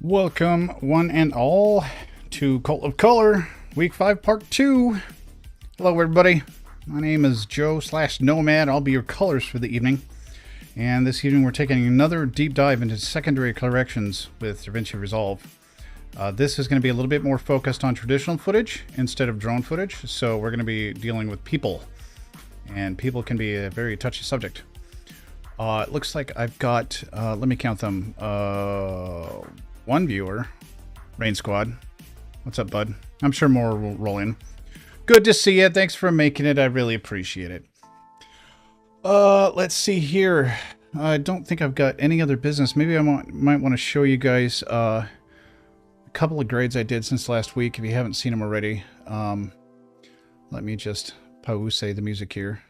Welcome, one and all, to Cult of Color, Week 5, Part 2. Hello, everybody. My name is Joe/Nomad. I'll be your colors for the evening. And this evening, we're taking another deep dive into secondary corrections with DaVinci Resolve. This is going to be a little bit more focused on traditional footage instead of drone footage. So we're going to be dealing with people. And people can be a very touchy subject. It looks like I've got, let me count them, one viewer, Rain Squad. What's up, bud? I'm sure more will roll in. Good to see you. Thanks for making it. I really appreciate it. Let's see here. I don't think I've got any other business. Maybe I might want to show you guys a couple of grades I did since last week, if you haven't seen them already. Let me just pause the music here.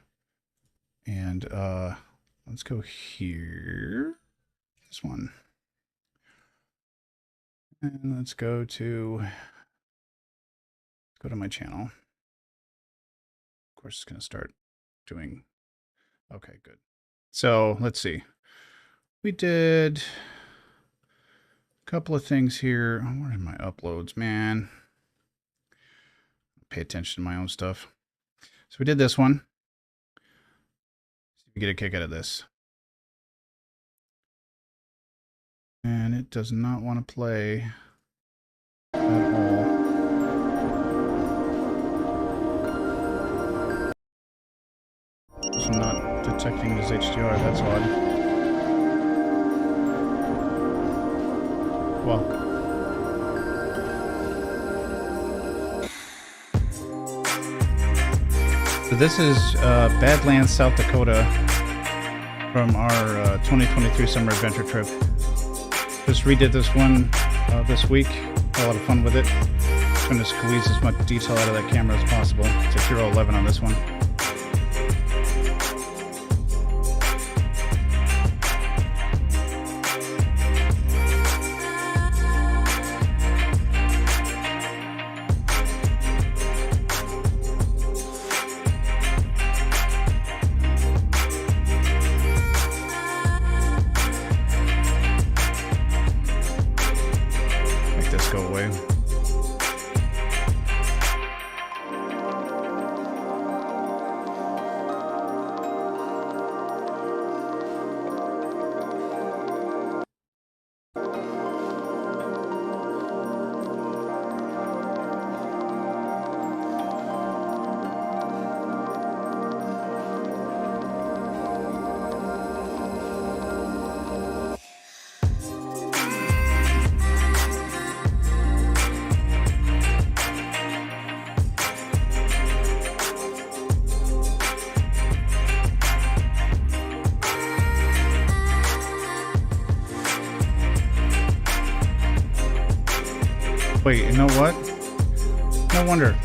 And let's go here. This one. And let's go to my channel. Of course, it's going to start doing. Okay, good. So let's see. We did a couple of things here. Where are my uploads, man? Pay attention to my own stuff. So we did this one. See if you get a kick out of this. And it does not want to play at all. It's not detecting it as HDR, that's odd. Well. So this is Badlands, South Dakota from our 2023 summer adventure trip. Just redid this one this week. Had a lot of fun with it. Trying to squeeze as much detail out of that camera as possible. It's a Hero 11 on this one. Go away. Wait, you know what? No wonder.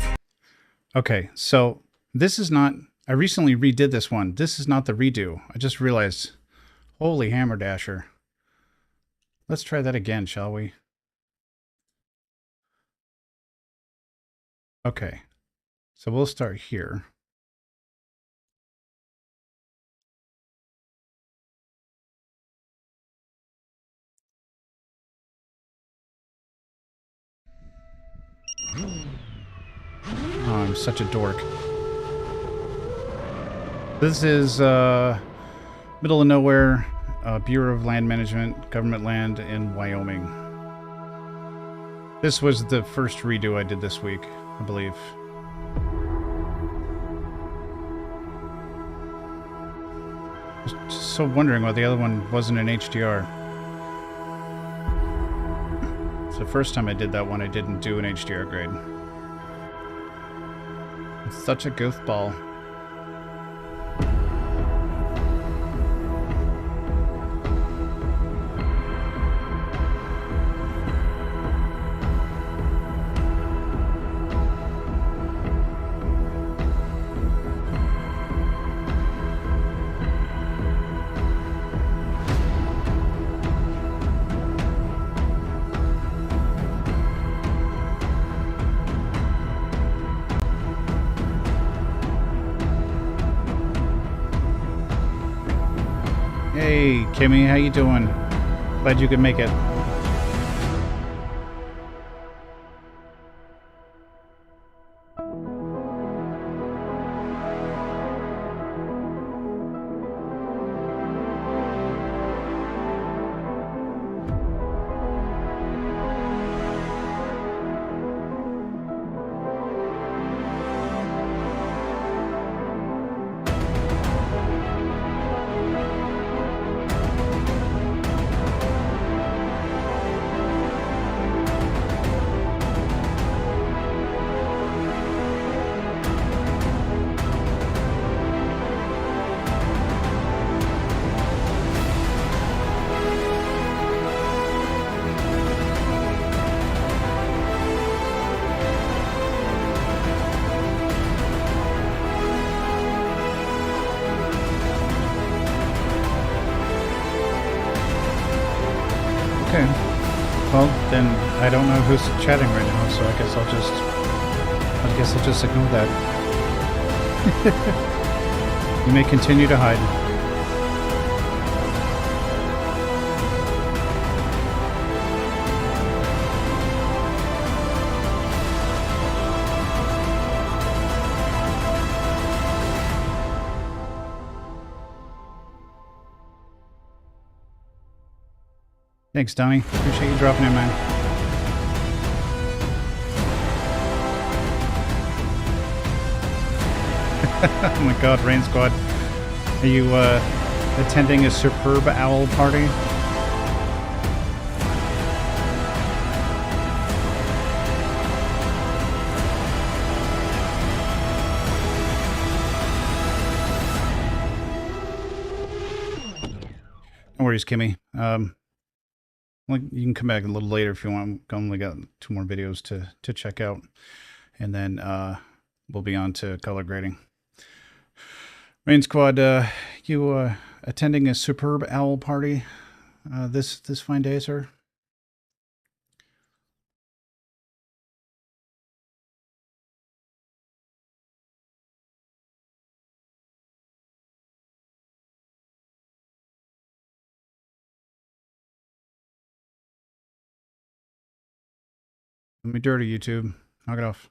Okay, so this is not... I recently redid this one. This is not the redo. I just realized. Holy hammer dasher. Let's try that again, shall we? Okay. So we'll start here. Oh, I'm such a dork. This is middle of nowhere, Bureau of Land Management, government land in Wyoming. This was the first redo I did this week, I believe. I was so wondering why the other one wasn't in HDR. It's the first time I did that one, I didn't do an HDR grade. It's such a goofball. Hey, Kimmy, how you doing? Glad you could make it. Then I don't know who's chatting right now, so I guess I'll just ignore that. You may continue to hide. Thanks, Donnie. Appreciate you dropping in, man. Oh my god, Rain Squad. Are you attending a superb owl party? No worries, Kimmy. Well, you can come back a little later if you want. I only got 2 more videos to check out, and then we'll be on to color grading. Rain Squad, you attending a superb owl party this fine day, sir? Let me dirty YouTube. Knock it off.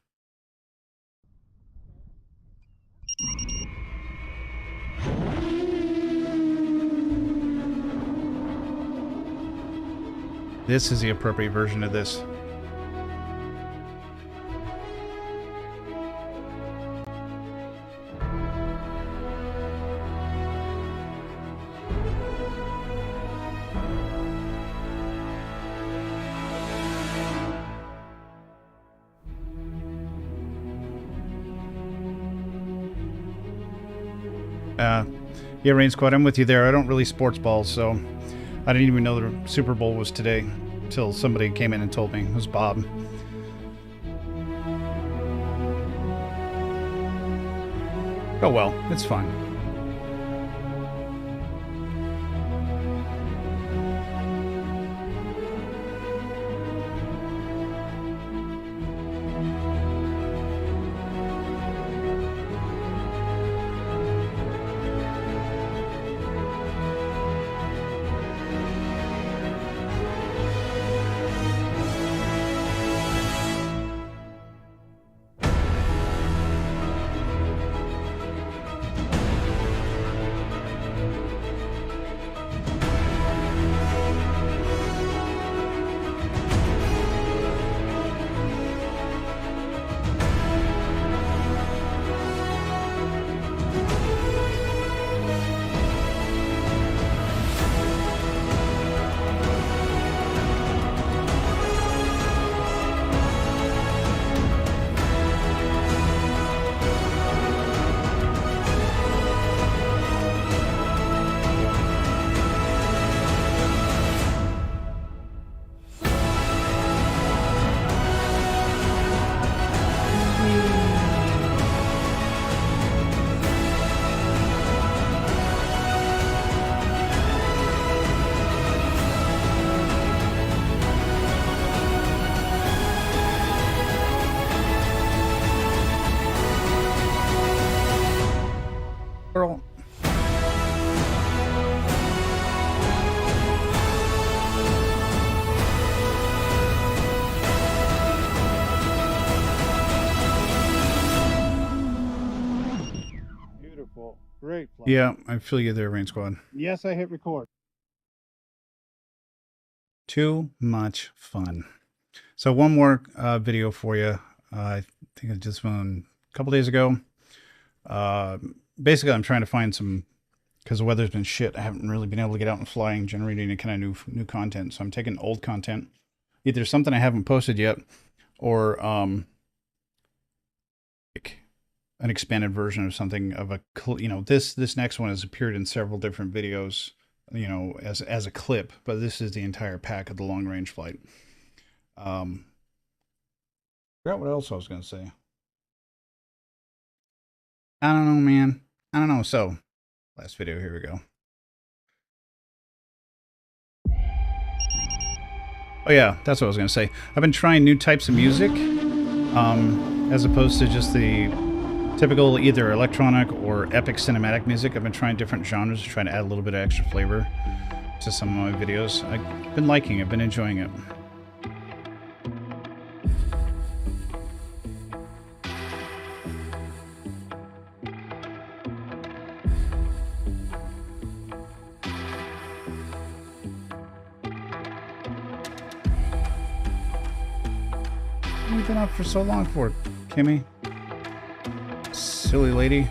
This is the appropriate version of this. Yeah, Rain Squad, I'm with you there. I don't really sports balls, so I didn't even know the Super Bowl was today until somebody came in and told me. It was Bob. Oh well, it's fine. Girl. Beautiful. Great play. Yeah, I feel you there, Rain Squad. Yes, I hit record. Too much fun. So one more video for you. I think I just went a couple days ago. Basically, I'm trying to find some, because the weather's been shit. I haven't really been able to get out and fly and generate any kind of new content. So I'm taking old content, either something I haven't posted yet, or like an expanded version of something of a, this next one has appeared in several different videos, as a clip, but this is the entire pack of the long range flight. Forgot what else I was going to say. I don't know, man. I don't know. So, last video, here we go. Oh yeah, that's what I was gonna say. I've been trying new types of music, as opposed to just the typical either electronic or epic cinematic music. I've been trying different genres to try to add a little bit of extra flavor to some of my videos. I've been liking it, been enjoying it. What have you been up for so long for, Kimmy? Silly lady.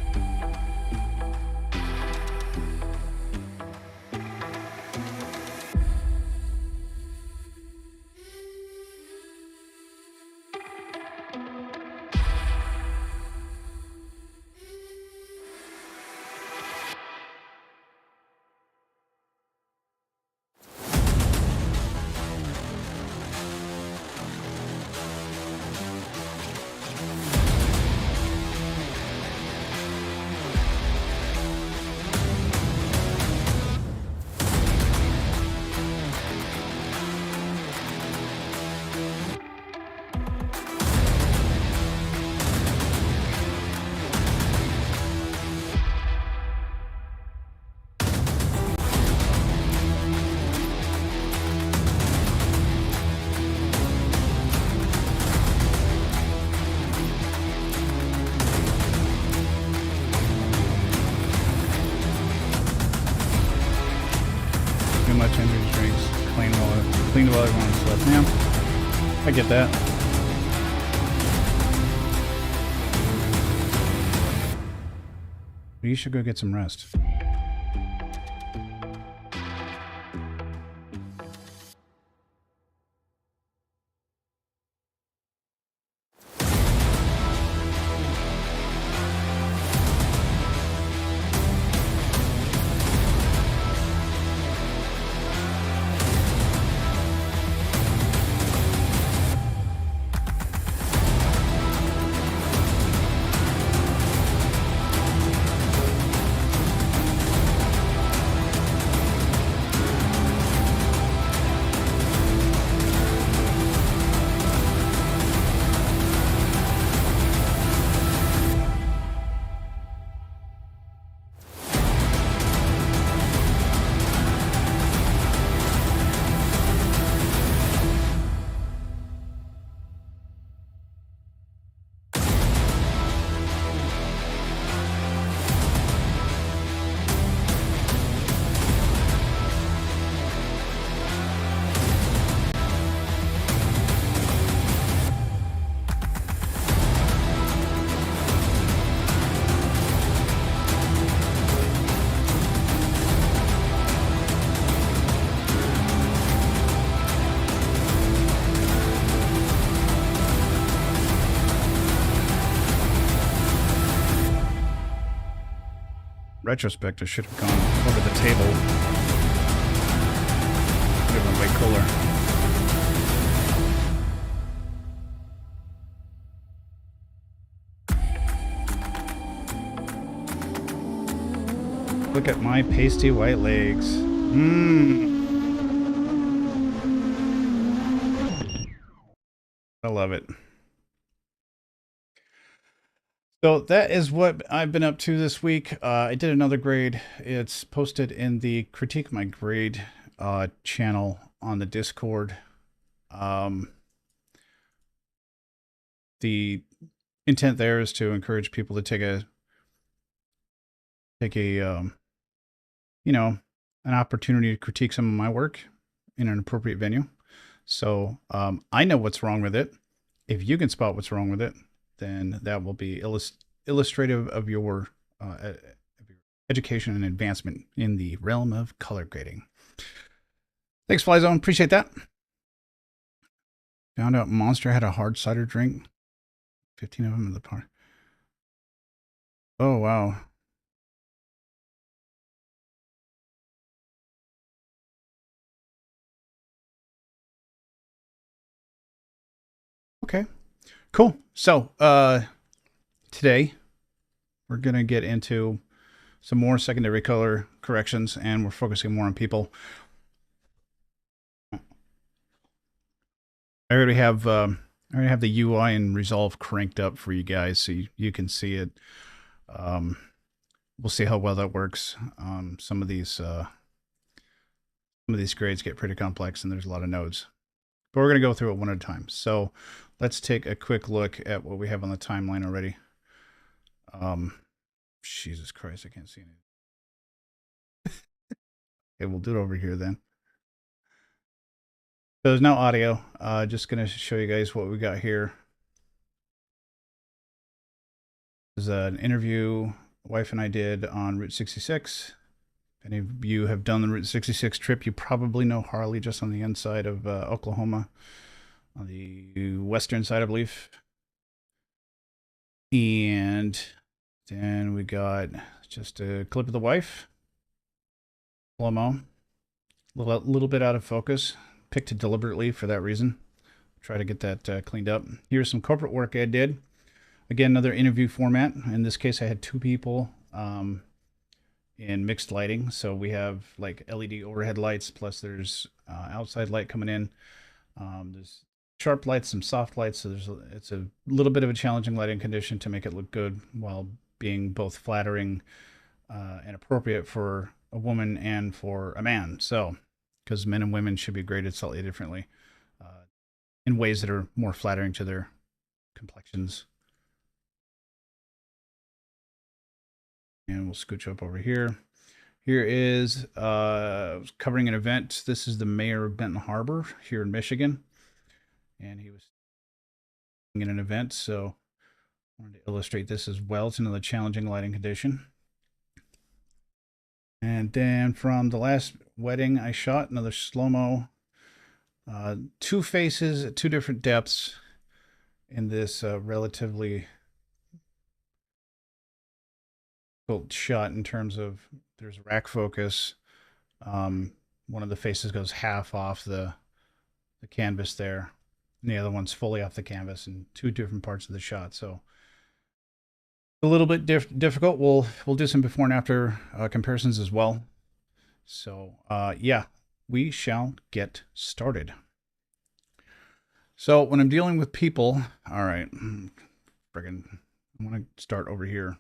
Too much energy drinks. Clean while everyone slept. Yeah, I get that. You should go get some rest. Retrospect, I should have gone over the table. Would have been way cooler. Look at my pasty white legs. Mmm. I love it. So that is what I've been up to this week. I did another grade. It's posted in the Critique My Grade channel on the Discord. The intent there is to encourage people to take a you know, an opportunity to critique some of my work in an appropriate venue. So I know what's wrong with it. If you can spot what's wrong with it, then that will be illustrative of your education and advancement in the realm of color grading. Thanks, Flyzone. Appreciate that. Found out Monster had a hard cider drink. 15 of them in the park. Oh, wow. Okay, cool. So today we're going to get into some more secondary color corrections, and we're focusing more on people. I already have the UI and Resolve cranked up for you guys, so you can see it. We'll see how well that works. Some of these grades get pretty complex, and there's a lot of nodes. But we're going to go through it one at a time. So let's take a quick look at what we have on the timeline already. Jesus Christ, I can't see anything. Okay, we'll do it over here then. So there's no audio. Just going to show you guys what we got here. This is an interview wife and I did on Route 66. If any of you have done the Route 66 trip, you probably know Harley just on the inside of Oklahoma, on the western side, I believe. And then we got just a clip of the wife, slow-mo, a little bit out of focus, picked it deliberately for that reason. Try to get that cleaned up. Here's some corporate work I did. Again, another interview format. In this case, I had two people in mixed lighting. So we have like LED overhead lights, plus there's outside light coming in. There's sharp lights, some soft lights. So it's a little bit of a challenging lighting condition to make it look good while being both flattering and appropriate for a woman and for a man. So, because men and women should be graded slightly differently in ways that are more flattering to their complexions. And we'll scooch up over here. Here is covering an event. This is the mayor of Benton Harbor here in Michigan. And he was in an event, so I wanted to illustrate this as well. It's another challenging lighting condition. And then from the last wedding I shot, another slow-mo. Two faces at two different depths in this relatively shot in terms of there's rack focus. One of the faces goes half off the canvas there, and the other one's fully off the canvas in two different parts of the shot. So a little bit difficult. We'll do some before and after comparisons as well. So yeah, we shall get started. So when I'm dealing with people, all right, friggin', I want to start over here.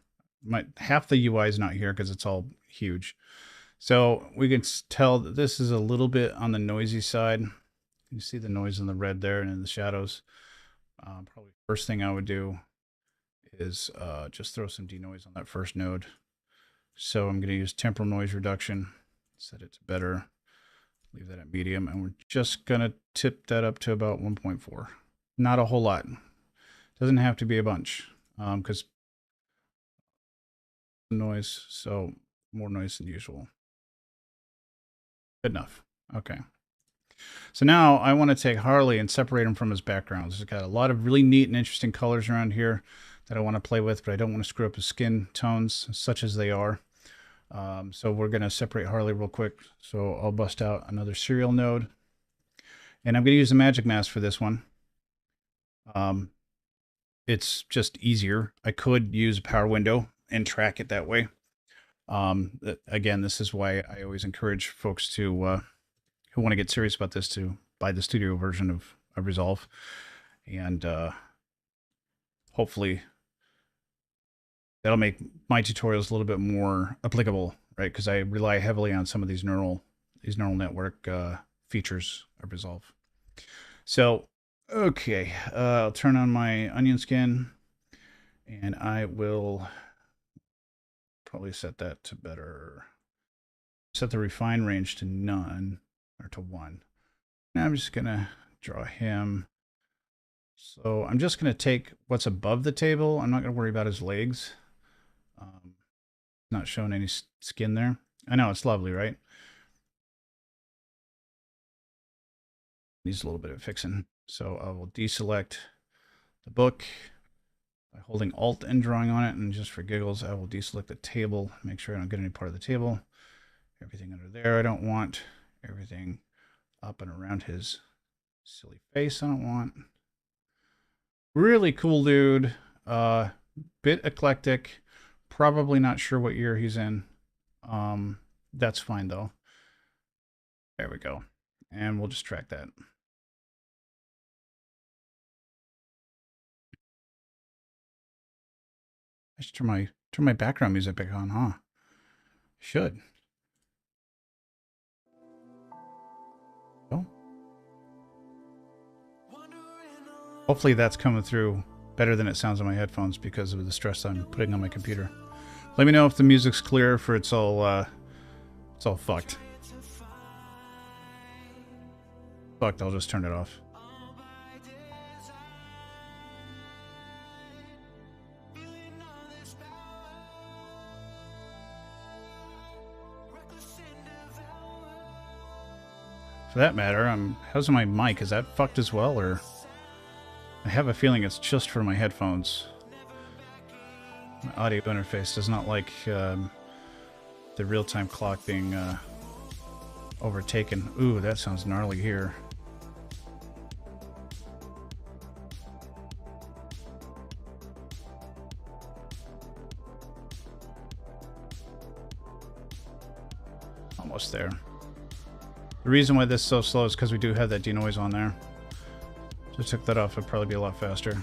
Half the UI is not here because it's all huge. So we can tell that this is a little bit on the noisy side. You see the noise in the red there and in the shadows. Probably first thing I would do is just throw some denoise on that first node. So I'm going to use temporal noise reduction, set it to better, leave that at medium, and we're just going to tip that up to about 1.4. Not a whole lot. Doesn't have to be a bunch because noise, so more noise than usual. Good enough. Okay. So now I want to take Harley and separate him from his background. He's got a lot of really neat and interesting colors around here that I want to play with, but I don't want to screw up his skin tones, such as they are. So we're going to separate Harley real quick. So I'll bust out another serial node. And I'm going to use a magic mask for this one. It's just easier. I could use a power window and track it that way. Again, this is why I always encourage folks to who want to get serious about this to buy the studio version of Resolve, and hopefully that'll make my tutorials a little bit more applicable, right? Because I rely heavily on some of these neural network features of Resolve. So, okay, I'll turn on my onion skin, and I will probably set that to better. Set the refine range to none, or to 1. Now I'm just gonna draw him. So I'm just gonna take what's above the table. I'm not gonna worry about his legs. Not showing any skin there. I know, it's lovely, right? Needs a little bit of fixing. So I will deselect the book by holding Alt and drawing on it, and just for giggles, I will deselect the table, make sure I don't get any part of the table. Everything under there I don't want. Everything up and around his silly face I don't want. Really cool dude. Bit eclectic. Probably not sure what year he's in. That's fine though. There we go. And we'll just track that. I should turn my background music back on, huh? Should. Oh. Hopefully that's coming through better than it sounds on my headphones because of the stress I'm putting on my computer. Let me know if the music's clear, for it's all fucked. Fucked, I'll just turn it off. For that matter, how's my mic? Is that fucked as well, or I have a feeling it's just for my headphones. My audio interface does not like the real-time clock being overtaken. Ooh, that sounds gnarly here. Almost there. The reason why this is so slow is because we do have that denoise on there. If I took that off, it'd probably be a lot faster.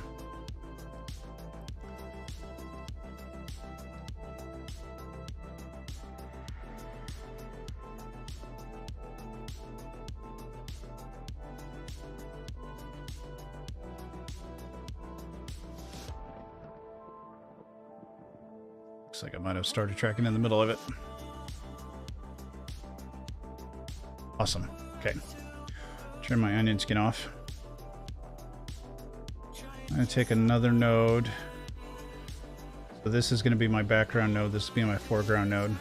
Looks like I might have started tracking in the middle of it. Awesome. Okay. Turn my onion skin off. I'm going to take another node. So this is going to be my background node. This will be my foreground node.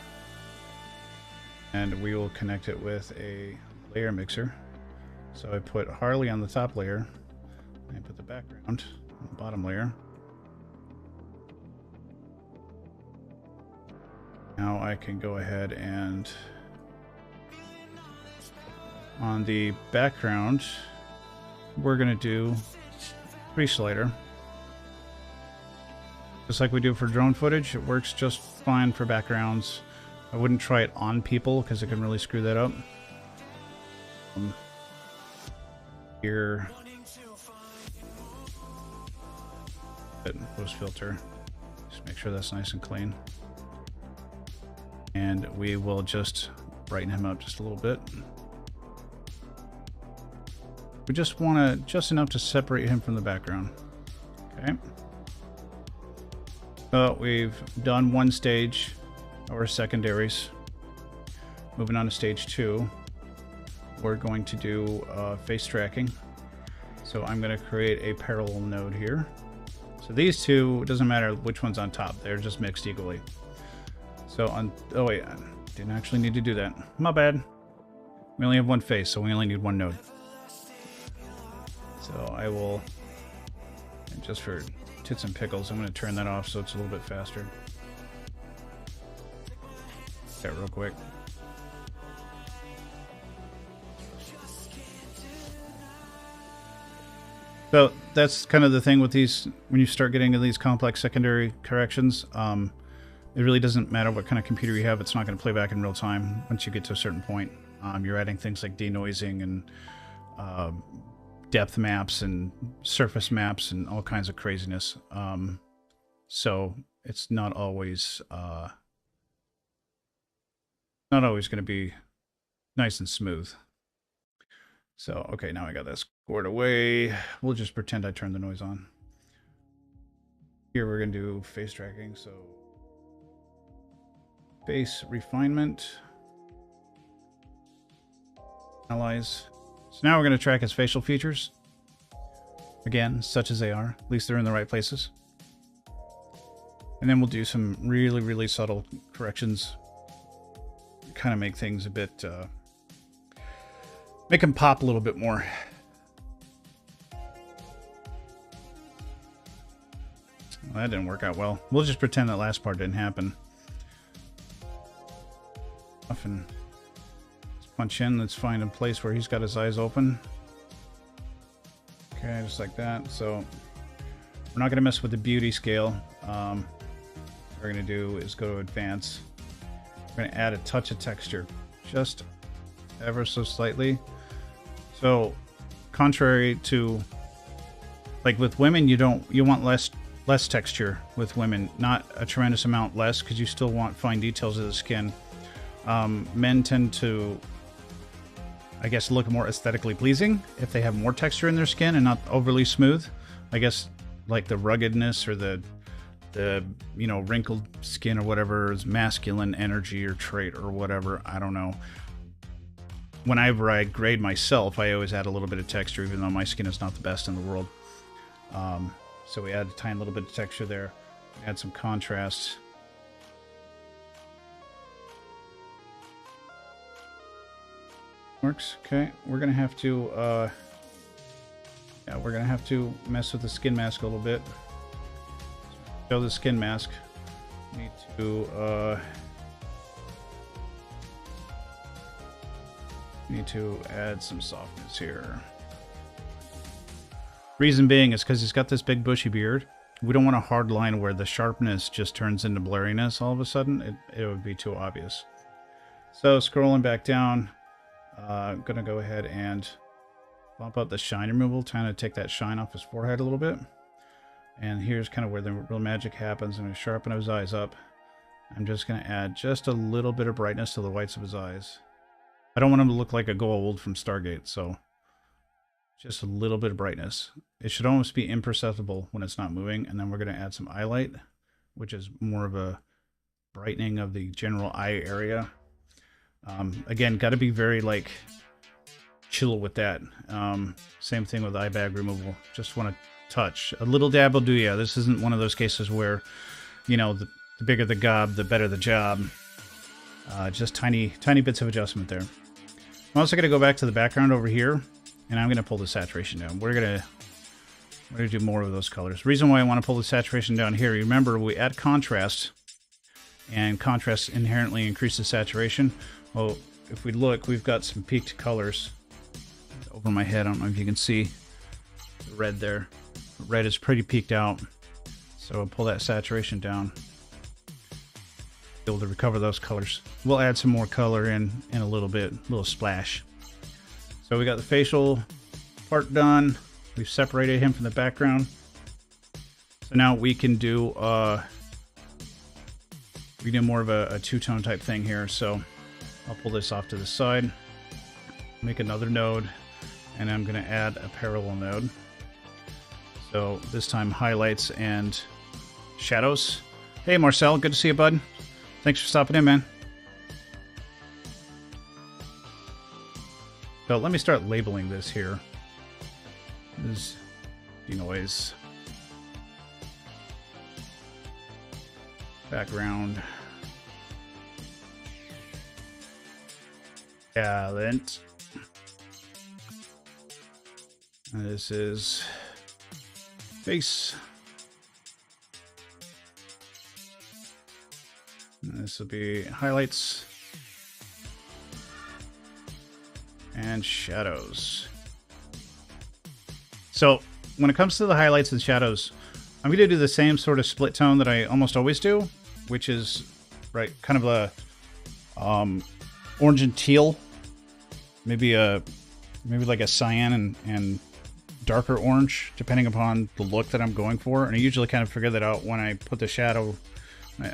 And we will connect it with a layer mixer. So I put Harley on the top layer. And I put the background on the bottom layer. Now I can go ahead and on the background, we're going to do pre-slider. Just like we do for drone footage, it works just fine for backgrounds. I wouldn't try it on people because it can really screw that up. Here, post filter. Just make sure that's nice and clean. And we will just brighten him up just a little bit. We just want to, just enough to separate him from the background. Okay. So we've done one stage of our secondaries. Moving on to stage 2. We're going to do face tracking. So I'm going to create a parallel node here. So these two, it doesn't matter which one's on top. They're just mixed equally. So on, oh wait, I didn't actually need to do that. My bad. We only have one face, so we only need one node. So I will, and just for tits and pickles, I'm going to turn that off so it's a little bit faster. Okay, real quick. So that's kind of the thing with these, when you start getting into these complex secondary corrections, it really doesn't matter what kind of computer you have, it's not going to play back in real time once you get to a certain point. You're adding things like denoising and depth maps and surface maps and all kinds of craziness. So it's not always going to be nice and smooth. So, okay, now I got that scored away. We'll just pretend I turned the noise on. Here we're going to do face tracking. So face refinement. Analyze. So now we're going to track his facial features. Again, such as they are. At least they're in the right places. And then we'll do some really, really subtle corrections. Kind of make things a bit... make them pop a little bit more. Well, that didn't work out well. We'll just pretend that last part didn't happen. And let's punch in. Let's find a place where he's got his eyes open. Okay, just like that. So we're not going to mess with the beauty scale. What we're going to do is go to advance. We're going to add a touch of texture, just ever so slightly. So contrary to, like with women, you want less less texture with women. Not a tremendous amount less, because you still want fine details of the skin. Men tend to, I guess, look more aesthetically pleasing if they have more texture in their skin and not overly smooth. I guess like the ruggedness or the you know, wrinkled skin or whatever is masculine energy or trait or whatever. I don't know. Whenever I grade myself, I always add a little bit of texture, even though my skin is not the best in the world. So we add a tiny little bit of texture there. Add some contrast. Works. Okay, we're gonna have to yeah, we're gonna have to mess with the skin mask a little bit. Show the skin mask. Need to add some softness here. Reason being is because he's got this big bushy beard. We don't want a hard line where the sharpness just turns into blurriness all of a sudden. It would be too obvious. So scrolling back down, I'm gonna go ahead and bump up the shine removal, trying to take that shine off his forehead a little bit. And here's kind of where the real magic happens. I'm going to sharpen his eyes up. I'm just going to add just a little bit of brightness to the whites of his eyes. I don't want him to look like a gold from Stargate, so just a little bit of brightness. It should almost be imperceptible when it's not moving. And then we're going to add some highlight, which is more of a brightening of the general eye area. Again, got to be very like chill with that. Same thing with eye bag removal. Just want to touch. A little dab will do ya. This isn't one of those cases where, you know, the bigger the gob, the better the job. Just tiny bits of adjustment there. I'm also going to go back to the background over here, and I'm going to pull the saturation down. We're going to do more of those colors. The reason why I want to pull the saturation down here, remember we add contrast, and contrast inherently increases saturation. Well, if we look, we've got some peaked colors over my head. I don't know if you can see the red there. The red is pretty peaked out, so I'll pull that saturation down. Be able to recover those colors. We'll add some more color in a little bit, a little splash. So we got the facial part done. We've separated him from the background. So now we can do more of a two-tone type thing here. So I'll pull this off to the side, make another node, and I'm going to add a parallel node. So this time highlights and shadows. Hey Marcel, good to see you, bud. Thanks for stopping in, man. So let me start labeling this here. This is denoise. Background. Talent. And this is face. And this will be highlights and shadows. So when it comes to the highlights and shadows, I'm going to do the same sort of split tone that I almost always do, which is right kind of a orange and teal, maybe like a cyan and darker orange, depending upon the look that I'm going for. And I usually kind of figure that out when I put the shadow.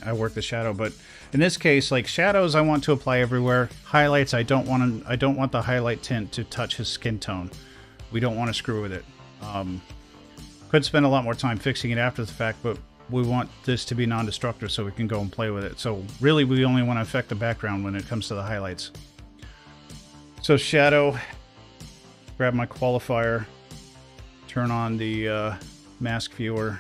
I work the shadow, but in this case, like shadows, I want to apply everywhere. Highlights, I don't want the highlight tint to touch his skin tone. We don't want to screw with it. Could spend a lot more time fixing it after the fact, but we want this to be non-destructive so we can go and play with it. So really, we only want to affect the background when it comes to the highlights. So shadow, grab my qualifier, turn on the mask viewer.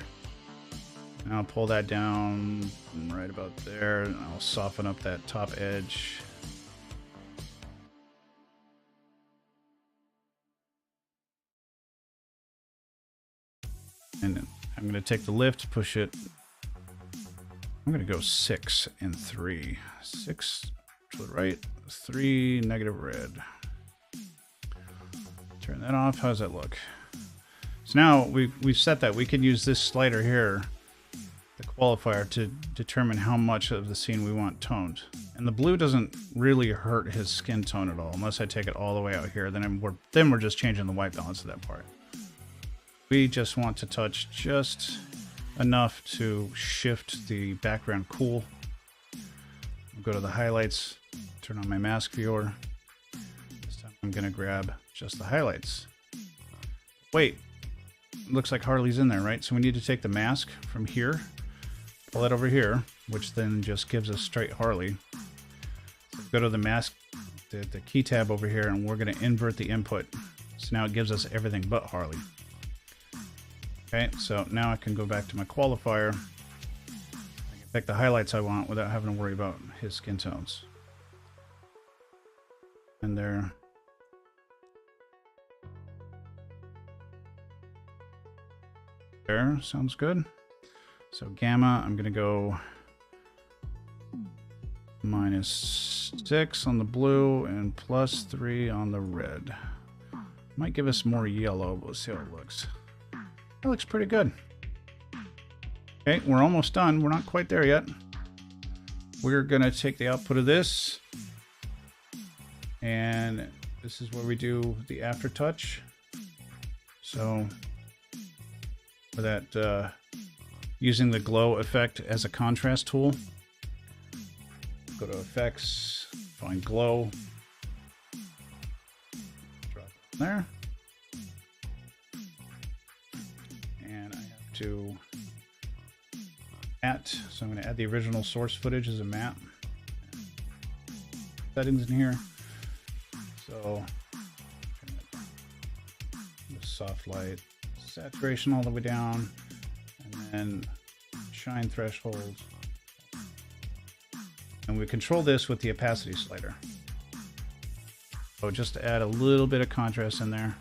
And I'll pull that down right about there, and I'll soften up that top edge. And I'm going to take the lift, push it. I'm going to go 6 and 3. 6 to the right, 3 negative red. Turn that off. How does that look? So now we've set that. We can use this slider here, the qualifier, to determine how much of the scene we want toned. And the blue doesn't really hurt his skin tone at all, unless I take it all the way out here. Then we're just changing the white balance of that part. We just want to touch just enough to shift the background cool. I'll go to the highlights, turn on my mask viewer. This time I'm going to grab just the highlights. Wait, looks like Harley's in there, right? So we need to take the mask from here, pull it over here, which then just gives us straight Harley. So go to the mask, the key tab over here, and we're going to invert the input. So now it gives us everything but Harley. Okay, so now I can go back to my qualifier. I can pick the highlights I want without having to worry about his skin tones. And there. There, sounds good. So gamma, I'm gonna go -6 on the blue and +3 on the red. Might give us more yellow, but let's see how it looks. That looks pretty good. Okay, we're almost done. We're not quite there yet. We're gonna take the output of this, and this is where we do the aftertouch. So for that, using the glow effect as a contrast tool, go to effects, find glow, drop it there. To matte, so I'm going to add the original source footage as a matte. Settings in here. So soft light, saturation all the way down, and then shine threshold. And we control this with the opacity slider. So just to add a little bit of contrast in there.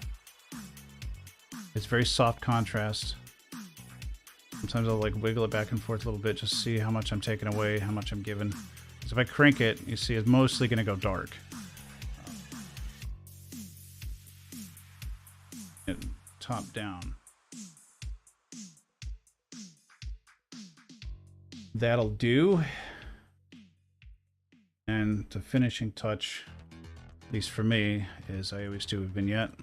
It's very soft contrast. Sometimes I'll like wiggle it back and forth a little bit just to see how much I'm taking away, how much I'm giving. Because if I crank it, you see it's mostly going to go dark. Top down. That'll do. And the finishing touch, at least for me, is I always do a vignette.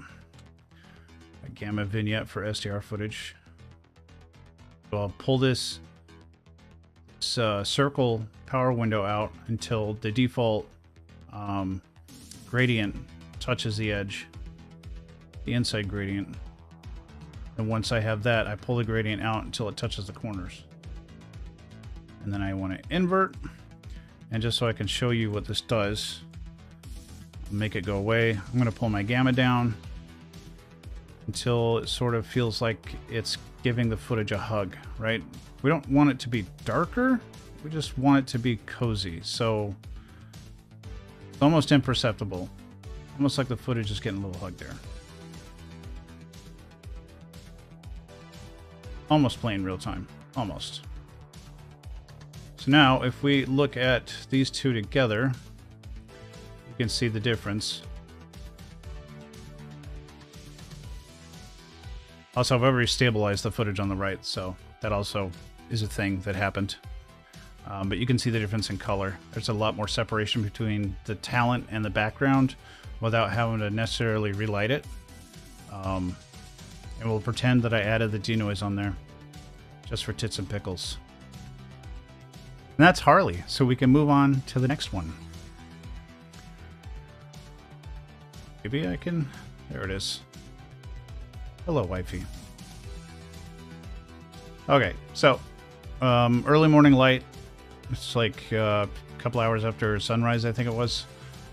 A gamma vignette for SDR footage. So I'll pull this circle power window out until the default gradient touches the edge, the inside gradient. And once I have that, I pull the gradient out until it touches the corners. And then I want to invert. And just so I can show you what this does, make it go away, I'm going to pull my gamma down until it sort of feels like it's giving the footage a hug, right? We don't want it to be darker, we just want it to be cozy. So it's almost imperceptible, almost like the footage is getting a little hug there. Almost playing real time, almost. So now if we look at these two together, you can see the difference. Also, I've already stabilized the footage on the right, so that also is a thing that happened. But you can see the difference in color. There's a lot more separation between the talent and the background without having to necessarily relight it. And we'll pretend that I added the denoise on there just for tits and pickles. And that's Harley, so we can move on to the next one. Maybe I can... There it is. Hello, wifey. Okay, so early morning light. It's like a couple hours after sunrise, I think it was.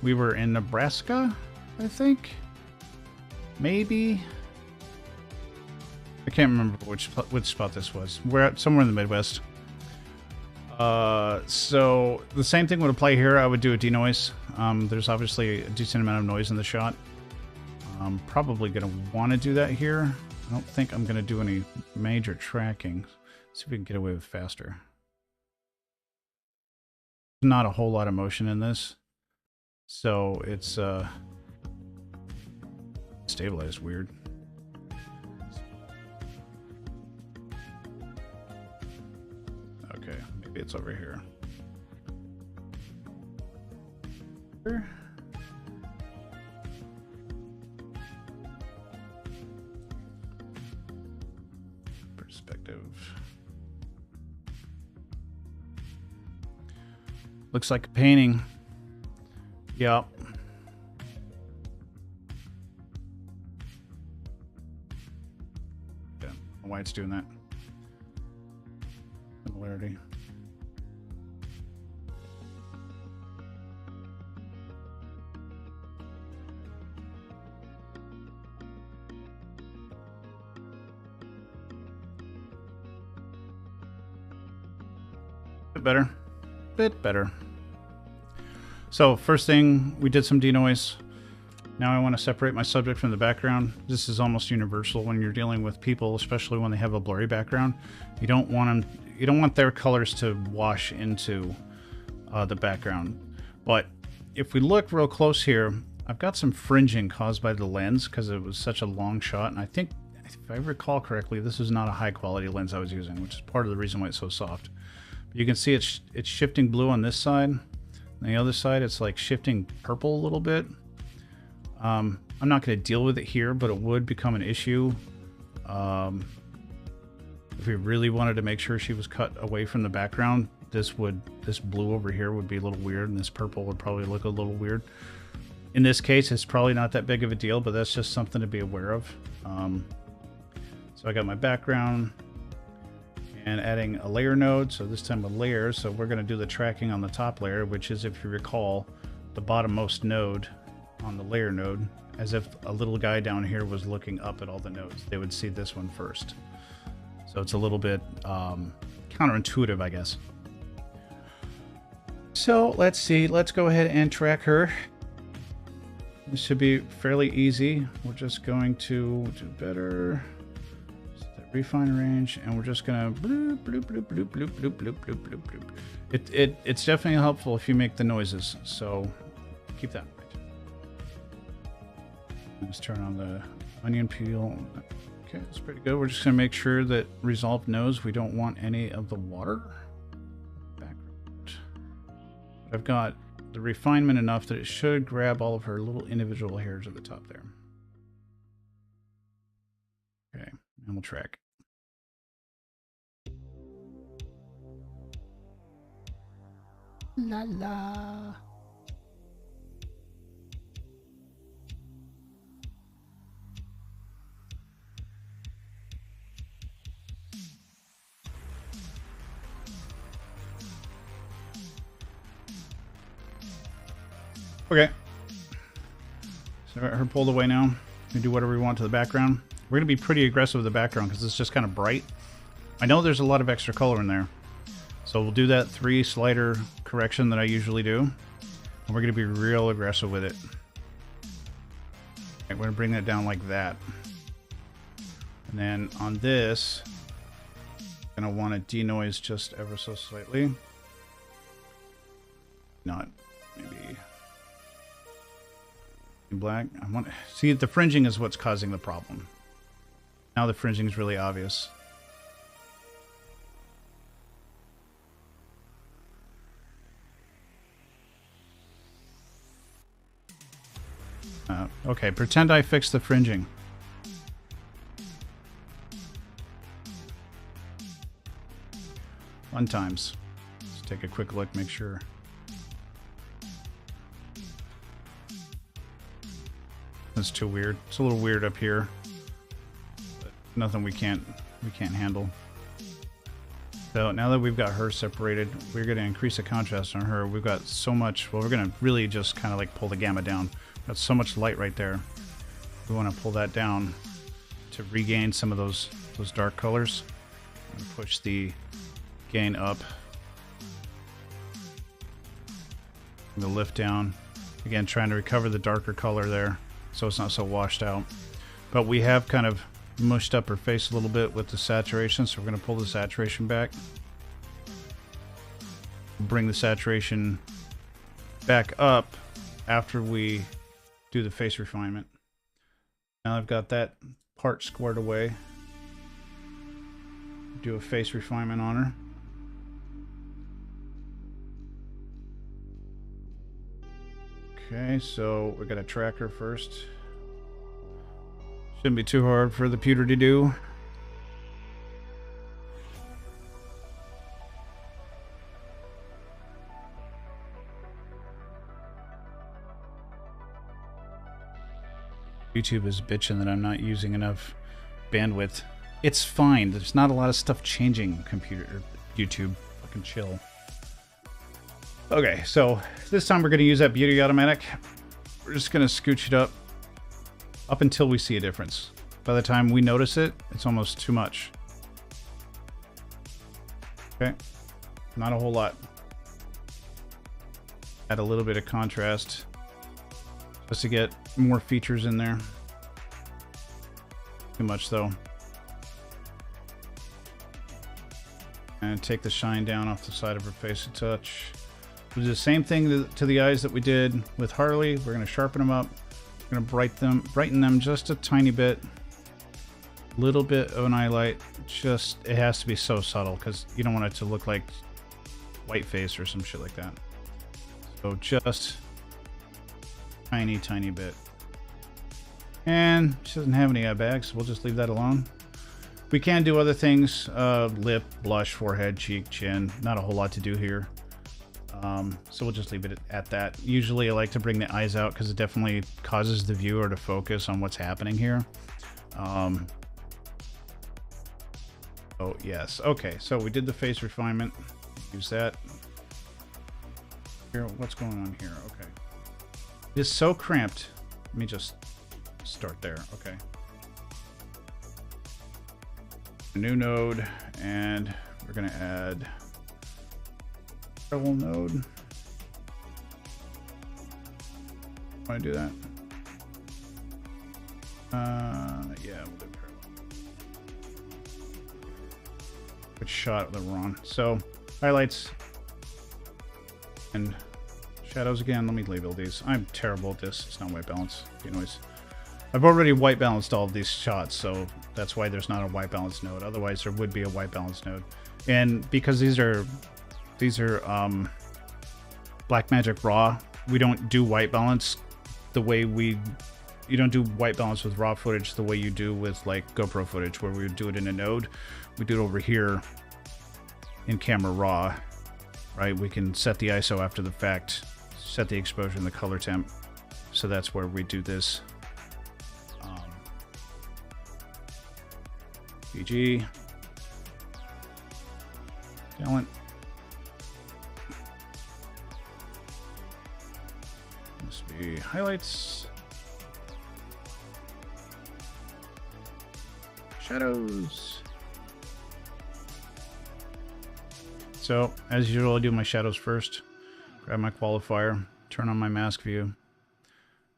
We were in Nebraska, I think. Maybe. I can't remember which spot this was. We're at somewhere in the Midwest. So the same thing would apply here. I would do a denoise. There's obviously a decent amount of noise in the shot. I'm probably going to want to do that here. I don't think I'm going to do any major tracking. Let's see if we can get away with faster. Not a whole lot of motion in this. So it's stabilized weird. Okay, maybe it's over here. Perspective. Looks like a painting. Yep. Yeah, I don't know why it's doing that. Similarity. Bit better. So first thing, we did some denoise. Now I want to separate my subject from the background. This is almost universal when you're dealing with people, especially when they have a blurry background. You don't want their colors to wash into the background. But if we look real close here, I've got some fringing caused by the lens because it was such a long shot, and I think, if I recall correctly, this is not a high quality lens I was using, which is part of the reason why it's so soft. You can see it's shifting blue on this side. On the other side, it's like shifting purple a little bit. I'm not going to deal with it here, but it would become an issue if we really wanted to make sure she was cut away from the background. This blue over here would be a little weird, and this purple would probably look a little weird. In this case, it's probably not that big of a deal, but that's just something to be aware of. So I got my background. And adding a layer node, so this time a layer, so we're going to do the tracking on the top layer, which is, if you recall, the bottommost node on the layer node, as if a little guy down here was looking up at all the nodes. They would see this one first. So it's a little bit counterintuitive, I guess. So let's see, let's go ahead and track her. This should be fairly easy. We're just going to do better. Refine range, and we're just gonna bloop, bloop, bloop, bloop, bloop, bloop, bloop, bloop, bloop, bloop. It's definitely helpful if you make the noises, so keep that in mind. Let's turn on the onion peel. Okay, that's pretty good. We're just gonna make sure that Resolve knows we don't want any of the water background. I've got the refinement enough that it should grab all of her little individual hairs at the top there. Okay, and we'll track. La la. Okay. So her pulled away now. We can do whatever we want to the background. We're going to be pretty aggressive with the background because it's just kind of bright. I know there's a lot of extra color in there. So we'll do that 3 slider correction that I usually do. And we're going to be real aggressive with it. Okay, we're going to bring that down like that. And then on this, I'm going to want to denoise just ever so slightly. Not maybe in black. I want see, the fringing is what's causing the problem. Now the fringing is really obvious. Okay, pretend I fixed the fringing. Fun times. Let's take a quick look, make sure. That's too weird. It's a little weird up here. But nothing we can't handle. So now that we've got her separated, we're going to increase the contrast on her. We've got so much, well, we're going to really just kind of like pull the gamma down. Got so much light right there. We want to pull that down to regain some of those dark colors. And push the gain up. The lift down. Again, trying to recover the darker color there so it's not so washed out. But we have kind of mushed up her face a little bit with the saturation, so we're going to pull the saturation back. Bring the saturation back up after we do the face refinement. Now I've got that part squared away. Do a face refinement on her. Okay, so we're gonna track her first. Shouldn't be too hard for the pewter to do. YouTube is bitching that I'm not using enough bandwidth. It's fine. There's not a lot of stuff changing. YouTube. Fucking chill. Okay, so this time we're going to use that beauty automatic. We're just going to scooch it up until we see a difference. By the time we notice it, it's almost too much. Okay, not a whole lot. Add a little bit of contrast just to get more features in there. Too much though. And take the shine down off the side of her face a touch. We'll do the same thing to the eyes that we did with Harley. We're going to sharpen them up. We're going to brighten them just a tiny bit. Little bit of an highlight. Just, it has to be so subtle because you don't want it to look like white face or some shit like that. So just tiny bit. And she doesn't have any eye bags, so we'll just leave that alone. We can do other things, lip, blush, forehead, cheek, chin. Not a whole lot to do here. So we'll just leave it at that. Usually I like to bring the eyes out because it definitely causes the viewer to focus on what's happening here. Oh, yes. Okay, so we did the face refinement. Use that. Here, what's going on here? Okay. It's so cramped. Let me just start there. Okay. A new node, and we're going to add parallel node. Want to do that? Yeah, we'll do parallel. Which shot that we're on. So, highlights and shadows again. Let me label these. I'm terrible at this. It's not white balance. Anyways, I've already white balanced all of these shots, so that's why there's not a white balance node. Otherwise, there would be a white balance node. And because these are Blackmagic RAW, we don't do white balance the way you don't do white balance with raw footage the way you do with like GoPro footage, where we would do it in a node. We do it over here in camera raw, right? We can set the ISO after the fact, set the exposure and the color temp. So that's where we do this. PG. Talent. Must be highlights. Shadows. So, as usual, I do my shadows first. Grab my qualifier, turn on my mask view,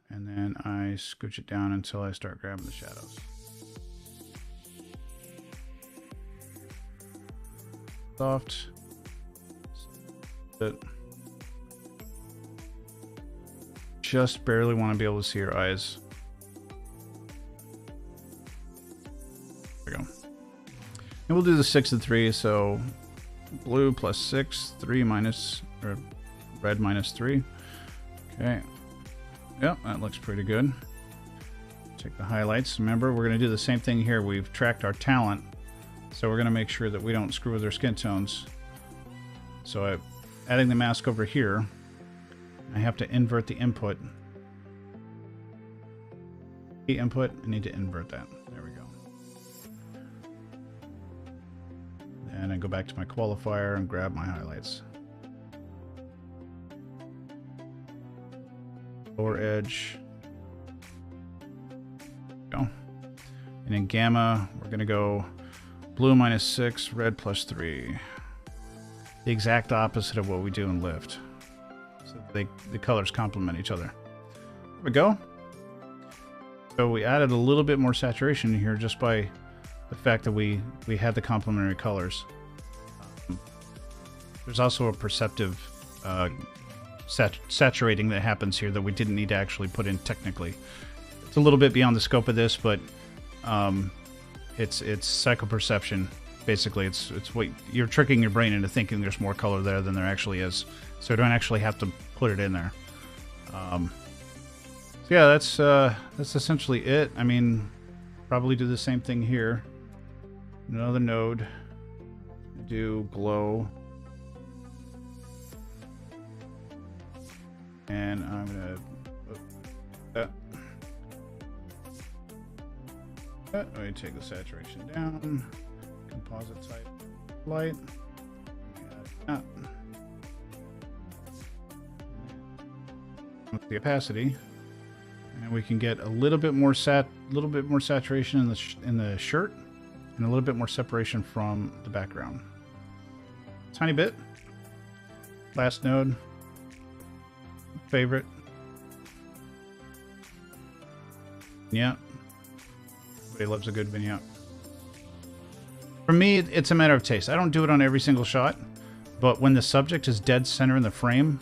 and then I scooch it down until I start grabbing the shadows. Soft. But just barely want to be able to see your eyes. There we go. And we'll do the 6 and 3, so blue plus 6, 3 minus, or red minus 3. Okay. Yep, that looks pretty good. Check the highlights. Remember, we're going to do the same thing here. We've tracked our talent, so we're going to make sure that we don't screw with our skin tones. So I'm adding the mask over here. I have to invert the input. The input, I need to invert that. There we go. And I go back to my qualifier and grab my highlights. Lower edge. Go. And in gamma, we're going to go blue minus 6, red plus 3. The exact opposite of what we do in lift. So the colors complement each other. There we go. So we added a little bit more saturation here just by the fact that we had the complementary colors. There's also a perceptive saturating that happens here that we didn't need to actually put in technically. It's a little bit beyond the scope of this, but it's psychoperception. Basically, it's what you're tricking your brain into thinking there's more color there than there actually is. So you don't actually have to put it in there. So yeah, that's essentially it. I mean, probably do the same thing here. Another node. Do glow. And I'm gonna put that. Let me take the saturation down. Composite type light. Add that. With the opacity, and we can get a little bit more saturation in the shirt, and a little bit more separation from the background. Tiny bit. Last node. Favorite. Vignette. Everybody loves a good vignette. For me, it's a matter of taste. I don't do it on every single shot, but when the subject is dead center in the frame,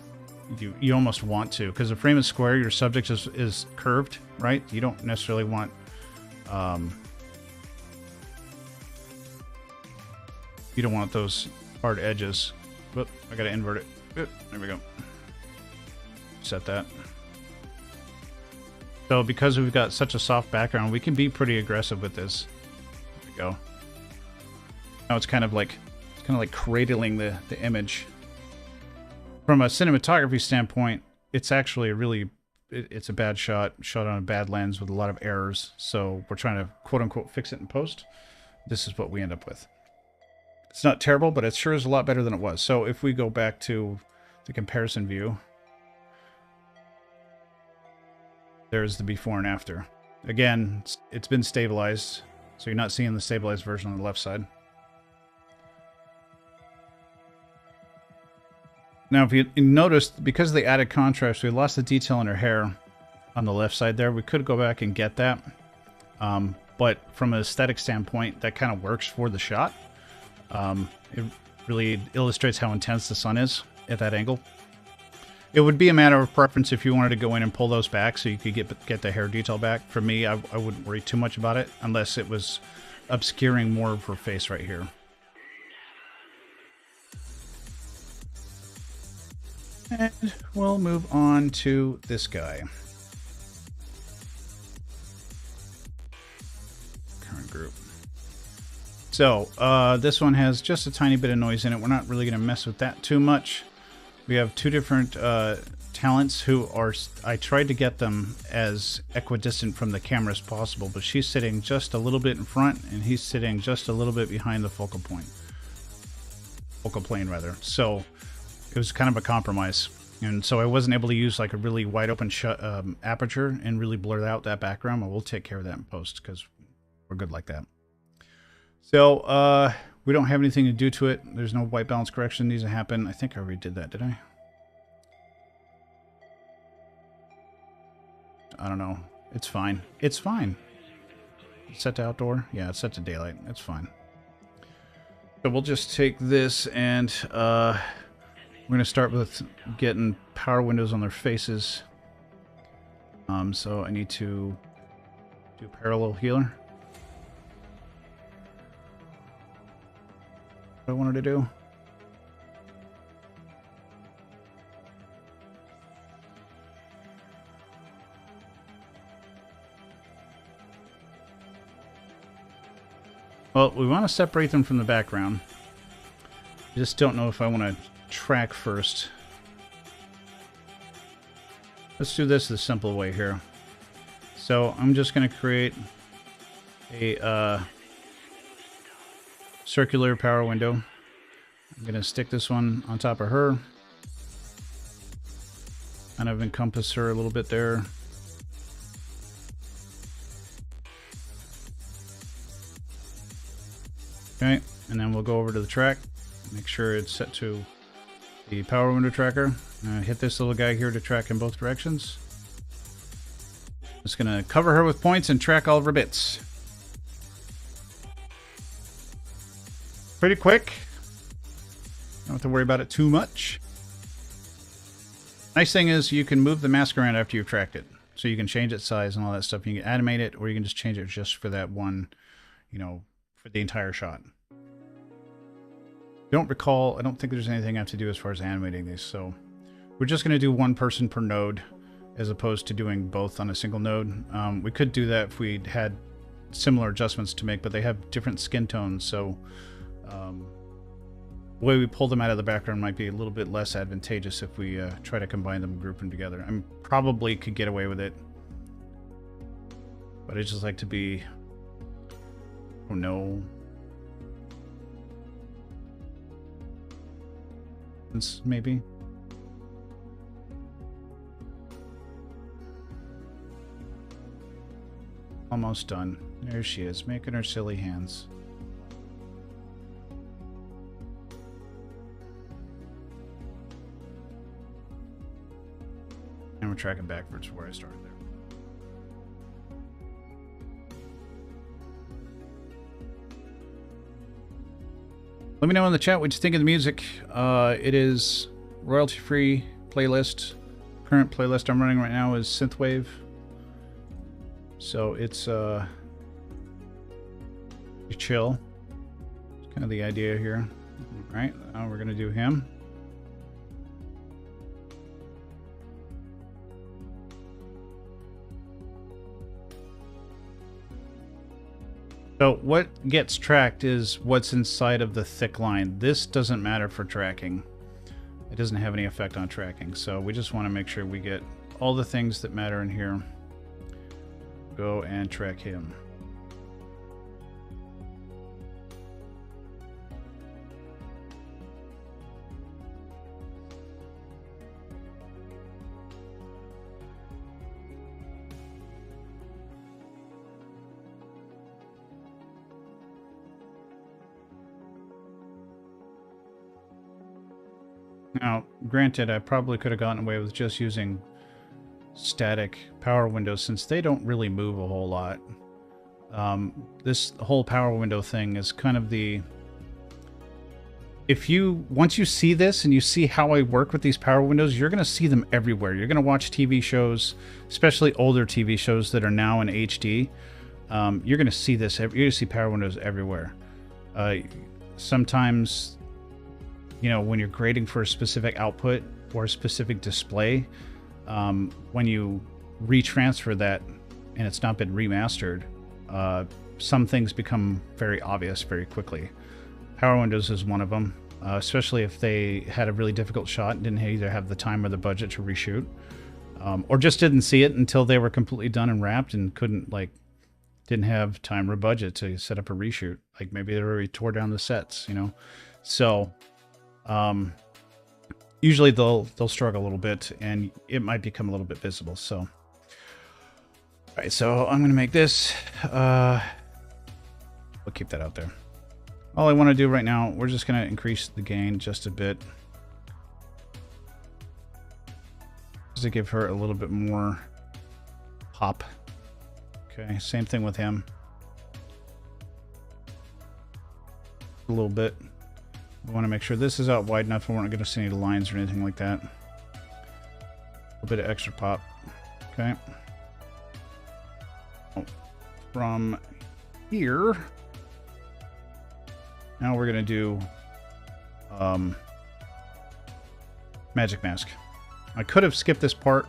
you almost want to, because the frame is square, your subject is curved, right? You don't necessarily want you don't want those hard edges. Whoop, I gotta invert it. Good, there we go. Set that. So because we've got such a soft background, we can be pretty aggressive with this. There we go. Now it's kind of like cradling the image. From a cinematography standpoint, it's actually it's a bad shot on a bad lens with a lot of errors. So we're trying to quote unquote fix it in post. This is what we end up with. It's not terrible, but it sure is a lot better than it was. So if we go back to the comparison view, there's the before and after. Again, it's been stabilized, so you're not seeing the stabilized version on the left side. Now, if you noticed, because of the added contrast, we lost the detail in her hair on the left side there. We could go back and get that. But from an aesthetic standpoint, that kind of works for the shot. It really illustrates how intense the sun is at that angle. It would be a matter of preference if you wanted to go in and pull those back so you could get the hair detail back. For me, I wouldn't worry too much about it unless it was obscuring more of her face right here. And we'll move on to this guy. Current group. So, this one has just a tiny bit of noise in it. We're not really going to mess with that too much. We have two different talents who are... I tried to get them as equidistant from the camera as possible, but she's sitting just a little bit in front, and he's sitting just a little bit behind the focal point. Focal plane, rather. So... it was kind of a compromise, and so I wasn't able to use like a really wide open aperture and really blur out that background, but we'll take care of that in post because we're good like that. So we don't have anything to do to it. There's no white balance correction needs to happen. I think I already did that, did I? I don't know. It's fine. It's fine. It's set to outdoor? Yeah, it's set to daylight. It's fine. So we'll just take this and... we're going to start with getting power windows on their faces. So I need to do parallel healer. What I wanted to do. Well, we want to separate them from the background. I just don't know if I want to track first. Let's do this the simple way here. So I'm just going to create a circular power window. I'm going to stick this one on top of her. Kind of encompass her a little bit there. Okay, and then we'll go over to the track. Make sure it's set to the power window tracker. Hit this little guy here to track in both directions. Just going to cover her with points and track all of her bits. Pretty quick. Don't have to worry about it too much. Nice thing is you can move the mask around after you've tracked it. So you can change its size and all that stuff. You can animate it, or you can just change it just for that one, you know, for the entire shot. I don't think there's anything I have to do as far as animating these, so we're just going to do one person per node as opposed to doing both on a single node. We could do that if we had similar adjustments to make, but they have different skin tones, so the way we pull them out of the background might be a little bit less advantageous if we try to combine them and group them together. I probably could get away with it, but I just like to be Oh no. Maybe. Almost done. There she is, making her silly hands. And we're tracking backwards where I started there. Let me know in the chat what you think of the music. It is royalty-free playlist. Current playlist I'm running right now is Synthwave. So it's chill. It's kind of the idea here. All right, now we're gonna do him. So what gets tracked is what's inside of the thick line. This doesn't matter for tracking. It doesn't have any effect on tracking. So we just want to make sure we get all the things that matter in here. Go and track him. Now, granted, I probably could have gotten away with just using static power windows since they don't really move a whole lot. This whole power window thing is kind of the... Once you see this and you see how I work with these power windows, you're going to see them everywhere. You're going to watch TV shows, especially older TV shows that are now in HD. You're going to see this. You're going to see power windows everywhere. Sometimes, you know, when you're grading for a specific output or a specific display, when you retransfer that and it's not been remastered, some things become very obvious very quickly. Power windows is one of them, especially if they had a really difficult shot and didn't either have the time or the budget to reshoot, or just didn't see it until they were completely done and wrapped and didn't have time or budget to set up a reshoot. Like maybe they already tore down the sets, you know. So usually they'll struggle a little bit and it might become a little bit visible. So, all right, so I'm going to make this, we'll keep that out there. All I want to do right now, we're just going to increase the gain just a bit. Just to give her a little bit more pop. Okay, same thing with him. A little bit. We want to make sure this is out wide enough. We're not going to see any lines or anything like that. A bit of extra pop. Okay. From here, now we're going to do magic mask. I could have skipped this part,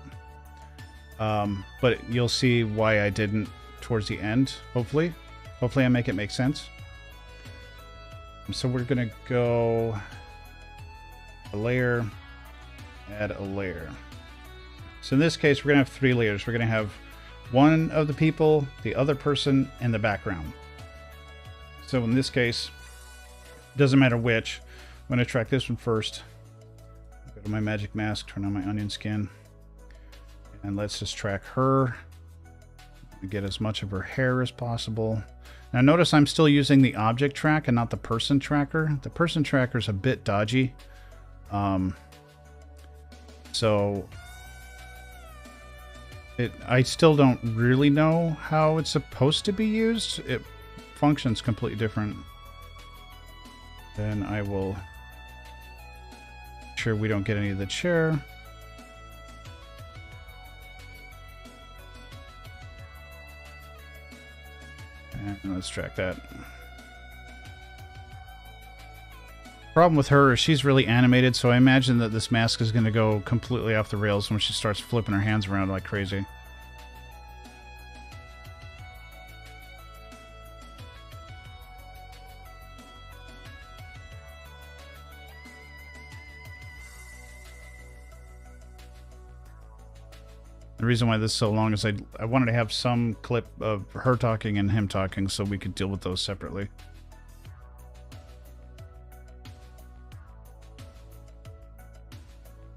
but you'll see why I didn't towards the end, hopefully. Hopefully I make it make sense. So we're going to go a layer, add a layer. So in this case, we're going to have 3 layers. We're going to have one of the people, the other person, and the background. So in this case, it doesn't matter which. I'm going to track this one first. Go to my magic mask, turn on my onion skin, and let's just track her. Get as much of her hair as possible. Now notice I'm still using the object track and not the person tracker. The person tracker is a bit dodgy. So I still don't really know how it's supposed to be used. It functions completely different. Then I will make sure we don't get any of the chair. And let's track that. Problem with her is she's really animated, so I imagine that this mask is going to go completely off the rails when she starts flipping her hands around like crazy. The reason why this is so long is I wanted to have some clip of her talking and him talking so we could deal with those separately.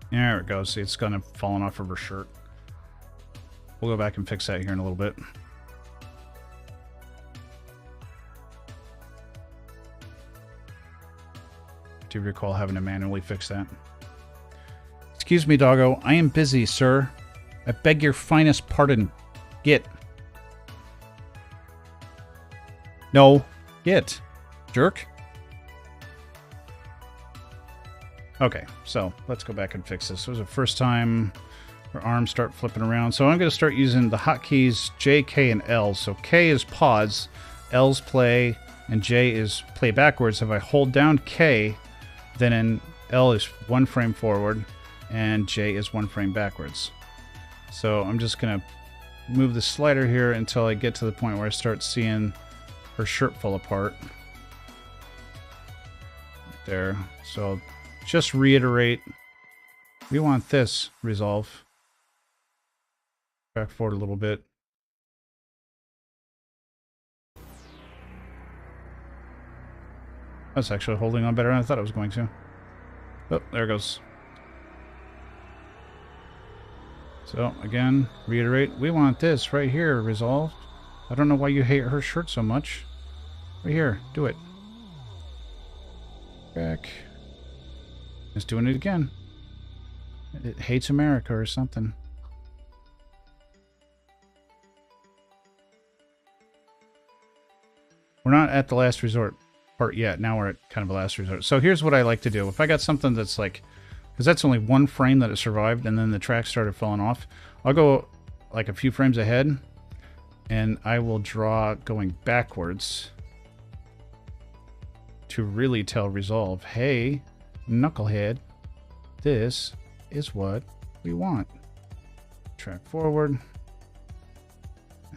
There it goes. See, it's kind of fallen off of her shirt. We'll go back and fix that here in a little bit. Do you recall having to manually fix that? Excuse me, doggo. I am busy, sir. I beg your finest pardon. Get. No. Get. Jerk. Okay, so let's go back and fix this. This was the first time our arms start flipping around. So I'm going to start using the hotkeys J, K, and L. So K is pause, L's play, and J is play backwards. If I hold down K, then L is 1 frame forward, and J is 1 frame backwards. So I'm just going to move the slider here until I get to the point where I start seeing her shirt fall apart. There. So just reiterate, we want this resolve. Back forward a little bit. That's actually holding on better than I thought it was going to. Oh, there it goes. So, again, reiterate, we want this right here resolved. I don't know why you hate her shirt so much. Right here, do it. Back. It's doing it again. It hates America or something. We're not at the last resort part yet. Now we're at kind of a last resort. So here's what I like to do. If I got something that's like, because that's only 1 frame that it survived and then the track started falling off, I'll go like a few frames ahead and I will draw going backwards to really tell Resolve, hey, knucklehead, this is what we want. Track forward.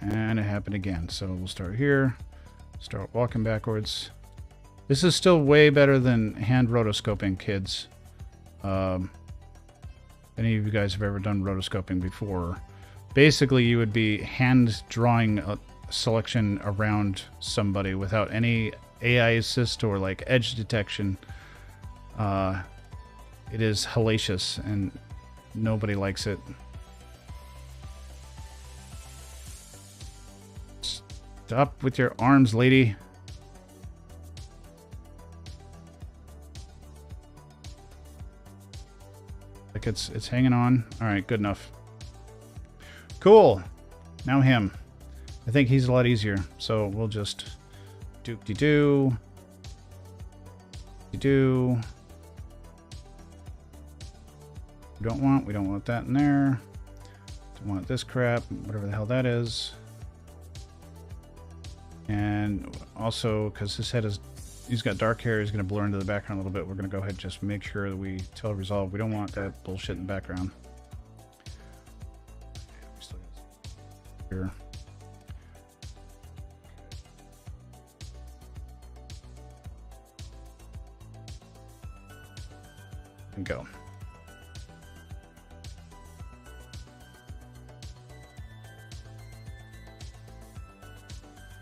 And it happened again. So we'll start here. Start walking backwards. This is still way better than hand rotoscoping, kids. Any of you guys have ever done rotoscoping before? Basically, you would be hand drawing a selection around somebody without any AI assist or like edge detection. It is hellacious and nobody likes it. Stop with your arms, lady. Like it's hanging on. All right, good enough. Cool. Now him. I think he's a lot easier. So we'll just doop-de-doo. Do. We don't want that in there. Don't want this crap, whatever the hell that is. And also, because his head is, he's got dark hair, he's going to blur into the background a little bit. We're going to go ahead and just make sure that we tell Resolve. We don't want that bullshit in the background. Here. And go.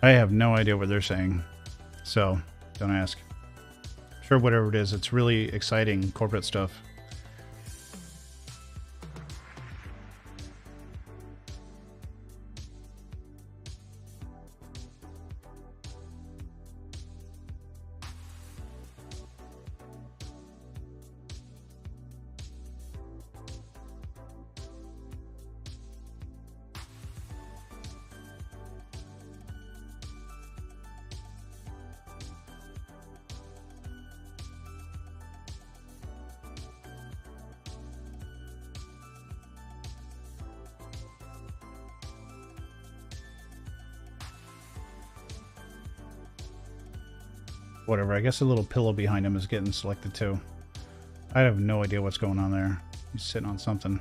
I have no idea what they're saying, so don't ask. Sure, whatever it is, it's really exciting corporate stuff. Whatever, I guess a little pillow behind him is getting selected too. I have no idea what's going on there. He's sitting on something.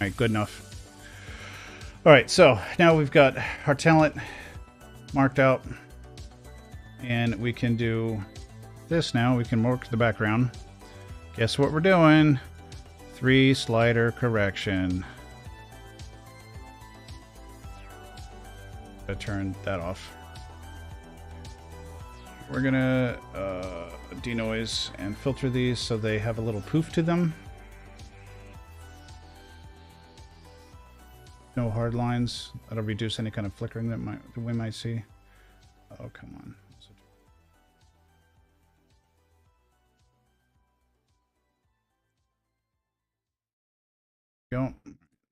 Alright, good enough. Alright, so now we've got our talent marked out. And we can do this now, we can work the background. Guess what we're doing? 3 slider correction. I turn that off. We're gonna denoise and filter these so they have a little poof to them. No hard lines. That'll reduce any kind of flickering that we might see. Oh, come on. Go.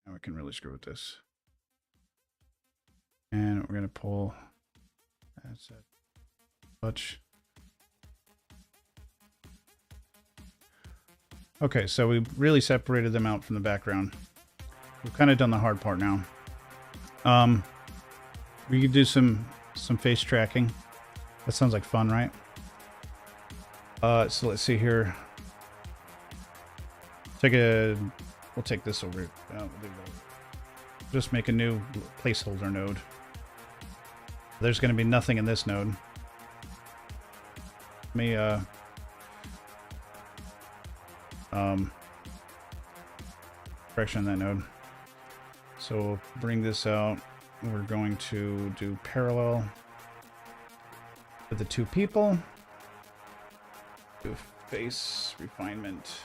Now we can really screw with this. And we're going to pull. That's it. Touch. Okay, so we really separated them out from the background. We've kind of done the hard part now. We could do some face tracking. That sounds like fun, right? So let's see here. We'll take this over. Just make a new placeholder node. There's going to be nothing in this node. Let me correction on that node. So we'll bring this out. We're going to do parallel with the 2 people. Do face refinement.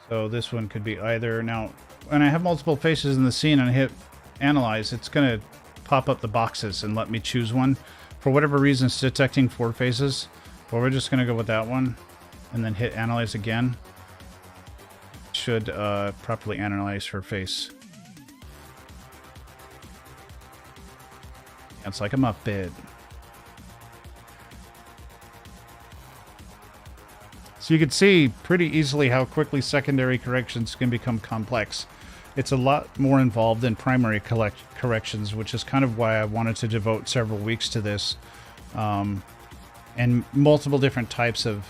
So this one could be either. Now, when I have multiple faces in the scene and I hit analyze, it's going to pop up the boxes and let me choose one. For whatever reason, it's detecting 4 faces. But we're just going to go with that one and then hit analyze again. Should properly analyze her face. It's like a Muppet. So you can see pretty easily how quickly secondary corrections can become complex. It's a lot more involved than primary corrections, which is kind of why I wanted to devote several weeks to this. And multiple different types of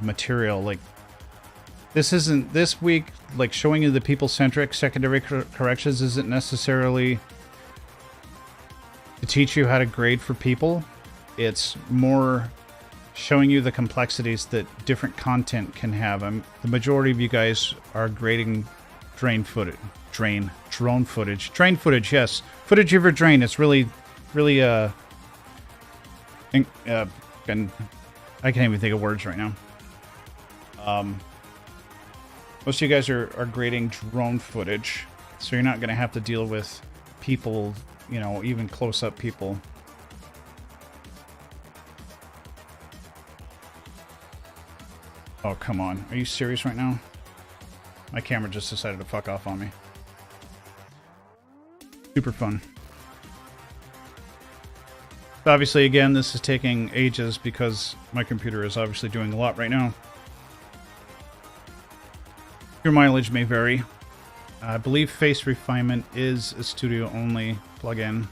material. Like, this week, like showing you the people-centric secondary corrections isn't necessarily to teach you how to grade for people. It's more showing you the complexities that different content can have. The majority of you guys are grading drone footage, yes. Footage of your drain. It's really, and I can't even think of words right now. Most of you guys are grading drone footage, so you're not going to have to deal with people, you know, even close-up people. Oh, come on. Are you serious right now? My camera just decided to fuck off on me. Super fun. Obviously, again, this is taking ages because my computer is obviously doing a lot right now. Your mileage may vary. I believe face refinement is a studio-only plugin.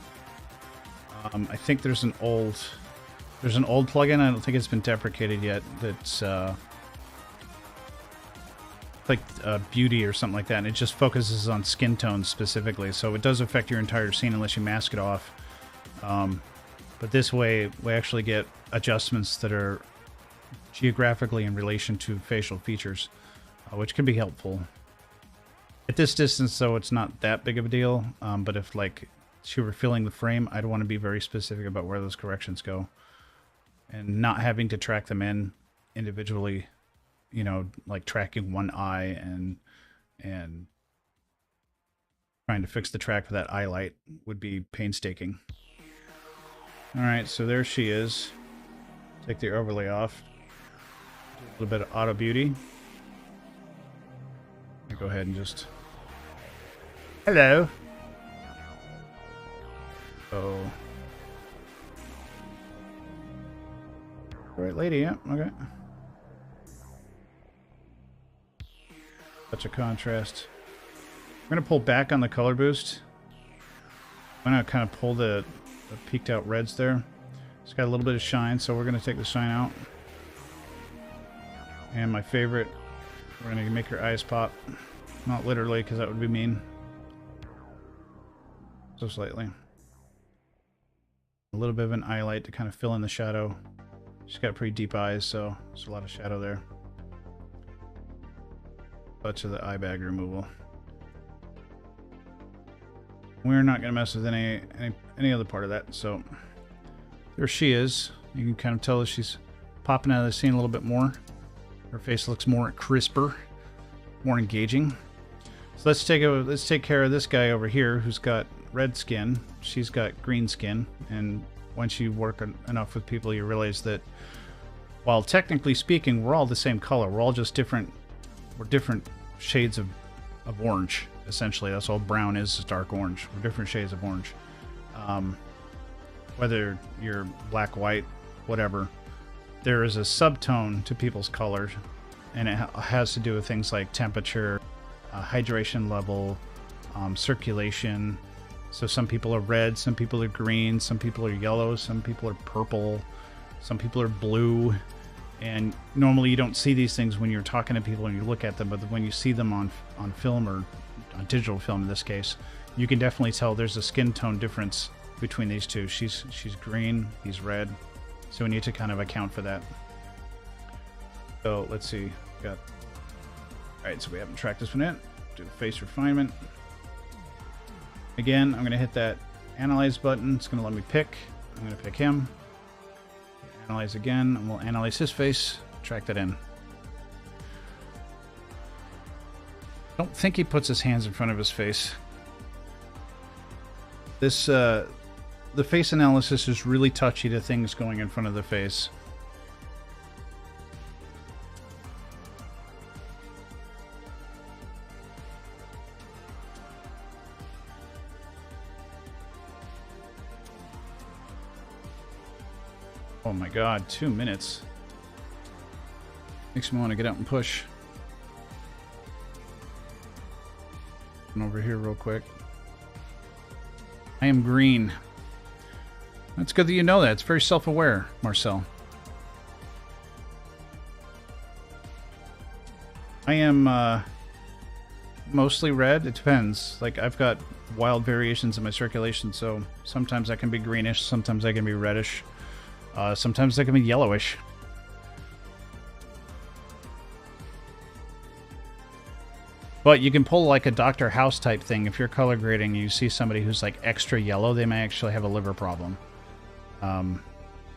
I think there's an old plugin. I don't think it's been deprecated yet. That's like beauty or something like that, and it just focuses on skin tones specifically. So it does affect your entire scene unless you mask it off. But this way, we actually get adjustments that are geographically in relation to facial features, which can be helpful. At this distance, though, it's not that big of a deal. But if, like, she were filling the frame, I'd want to be very specific about where those corrections go. And not having to track them in individually, you know, like tracking one eye and trying to fix the track for that eye light would be painstaking. Alright, so there she is. Take the overlay off. Do a little bit of auto beauty. I'll go ahead and just... Hello! Oh. Right lady, yeah, okay. Touch of contrast. I'm going to pull back on the color boost. I'm going to kind of pull the peaked out reds there. It's got a little bit of shine, so we're going to take the shine out. And my favorite, we're going to make her eyes pop. Not literally, because that would be mean. So slightly. A little bit of an eye light to kind of fill in the shadow. She's got pretty deep eyes, so there's a lot of shadow there. Much of the eye bag removal. We're not going to mess with any other part of that, so there she is. You can kind of tell that she's popping out of the scene a little bit more. Her face looks more crisper, more engaging. So let's take care of this guy over here who's got red skin. She's got green skin, and once you work enough with people, you realize that while technically speaking, we're all the same color. We're all just different. We're different shades of orange. Essentially, that's all brown is dark orange. We're different shades of orange. Whether you're black, white, whatever, there is a subtone to people's colors, and it has to do with things like temperature, hydration level, circulation. So some people are red, some people are green, some people are yellow, some people are purple, some people are blue. And normally you don't see these things when you're talking to people and you look at them, but when you see them on film or on digital film in this case, you can definitely tell there's a skin tone difference between these two. She's green, he's red. So we need to kind of account for that. So let's see. Alright, so we haven't tracked this one yet. Do face refinement. Again, I'm going to hit that analyze button. It's going to let me pick. I'm going to pick him. Analyze again, and we'll analyze his face. Track that in. I don't think he puts his hands in front of his face. This, the face analysis is really touchy to things going in front of the face. Oh my god, 2 minutes. Makes me want to get out and push. And over here real quick. I am green. That's good that you know that. It's very self-aware, Marcel. I am mostly red. It depends. Like, I've got wild variations in my circulation, so sometimes I can be greenish, sometimes I can be reddish. Sometimes they can be yellowish. But you can pull like a Dr. House type thing. If you're color grading and you see somebody who's like extra yellow, they may actually have a liver problem.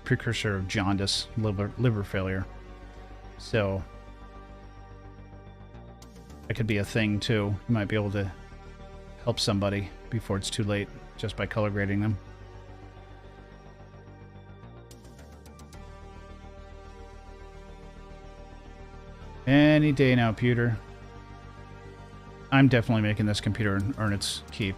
Precursor of jaundice, liver failure. So that could be a thing too. You might be able to help somebody before it's too late just by color grading them. Any day now, computer. I'm definitely making this computer earn its keep.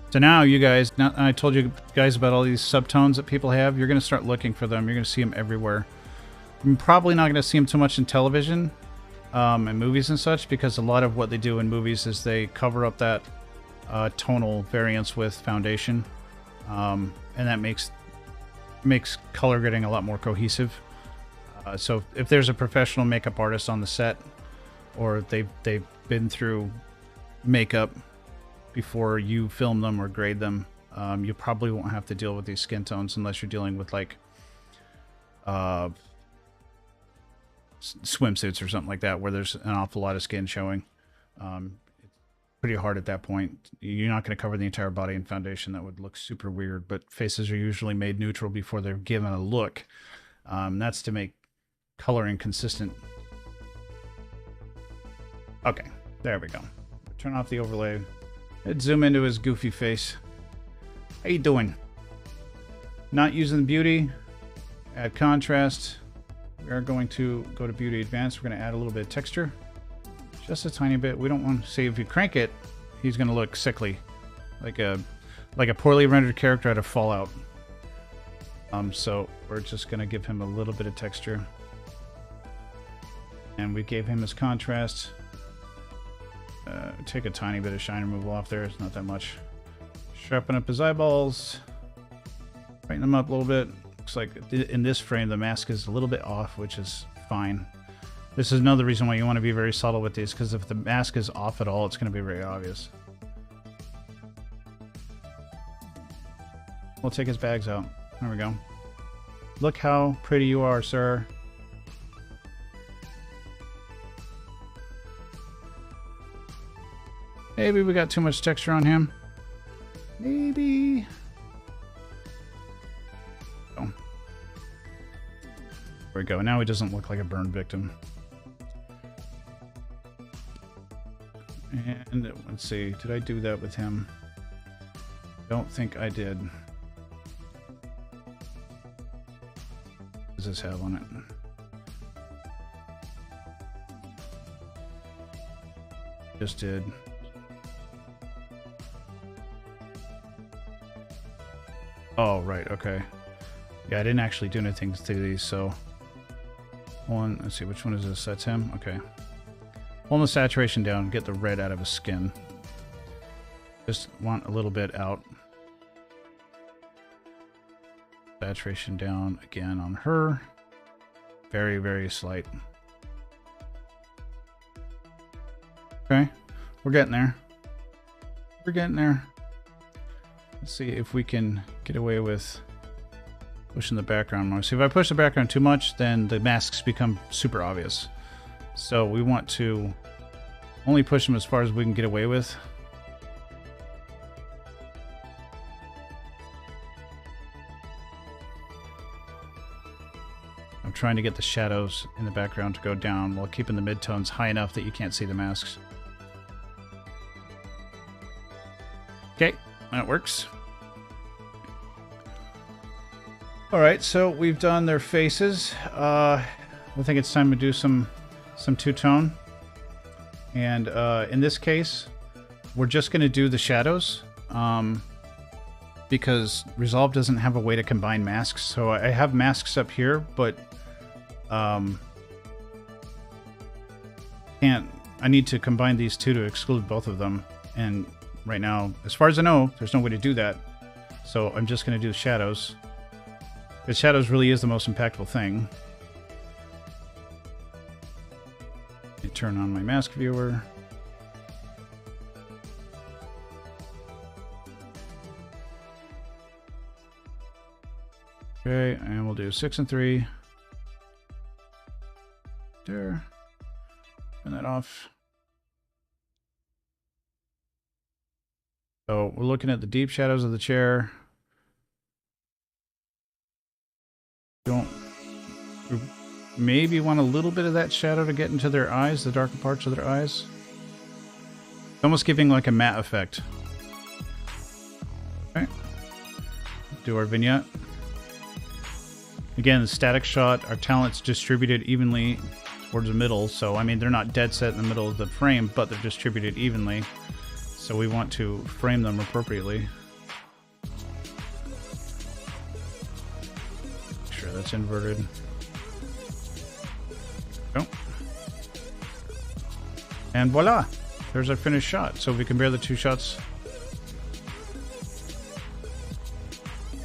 So now you guys, now I told you guys about all these subtones that people have. You're going to start looking for them. You're going to see them everywhere. I'm probably not going to see them too much in television. And movies and such, because a lot of what they do in movies is they cover up that tonal variance with foundation, and that makes color grading a lot more cohesive. So if there's a professional makeup artist on the set, or they've been through makeup before you film them or grade them, you probably won't have to deal with these skin tones unless you're dealing with like swimsuits or something like that, where there's an awful lot of skin showing. It's pretty hard at that point. You're not going to cover the entire body in foundation. That would look super weird, but faces are usually made neutral before they're given a look. That's to make coloring consistent. Okay, there we go. Turn off the overlay. Let's zoom into his goofy face. How you doing? Not using the beauty. Add contrast. We are going to go to Beauty Advanced. We're going to add a little bit of texture. Just a tiny bit. We don't want to see, if you crank it, he's going to look sickly. Like a poorly rendered character out of Fallout. So we're just going to give him a little bit of texture. And we gave him his contrast. Take a tiny bit of shine removal off there. It's not that much. Sharpen up his eyeballs. Brighten them up a little bit. looks like in this frame the mask is a little bit off, which is fine. This is another reason why you want to be very subtle with these, because if the mask is off at all, it's going to be very obvious. We'll take his bags out. There we go. Look how pretty you are, sir. Maybe we got too much texture on him. Maybe. Oh. There we go. Now he doesn't look like a burn victim. And let's see. Did I do that with him? Don't think I did. What does this have on it? Just did. Oh, right, okay. Yeah, I didn't actually do anything to these, so... One, let's see, which one is this? That's him? Okay. Hold the saturation down, get the red out of his skin. Just want a little bit out. Saturation down again on her. Very, very slight. Okay, we're getting there. We're getting there. Let's see if we can get away with pushing the background more. See, if I push the background too much, then the masks become super obvious. So we want to only push them as far as we can get away with. I'm trying to get the shadows in the background to go down while keeping the midtones high enough that you can't see the masks. Okay, that works. Alright, so we've done their faces. I think it's time to do some two-tone. And in this case, we're just going to do the shadows. Because Resolve doesn't have a way to combine masks. So I have masks up here, but I need to combine these two to exclude both of them. And right now, as far as I know, there's no way to do that. So I'm just going to do shadows. The shadows really is the most impactful thing. Let me turn on my mask viewer. Okay, and we'll do 6 and 3. There. Turn that off. So we're looking at the deep shadows of the chair. We maybe want a little bit of that shadow to get into their eyes, the darker parts of their eyes. It's almost giving like a matte effect. Okay. Do our vignette. Again, the static shot, our talent's distributed evenly towards the middle. So, I mean, they're not dead set in the middle of the frame, but they're distributed evenly. So we want to frame them appropriately. Make sure that's inverted. Oh. And voila! There's our finished shot. So we compare the two shots.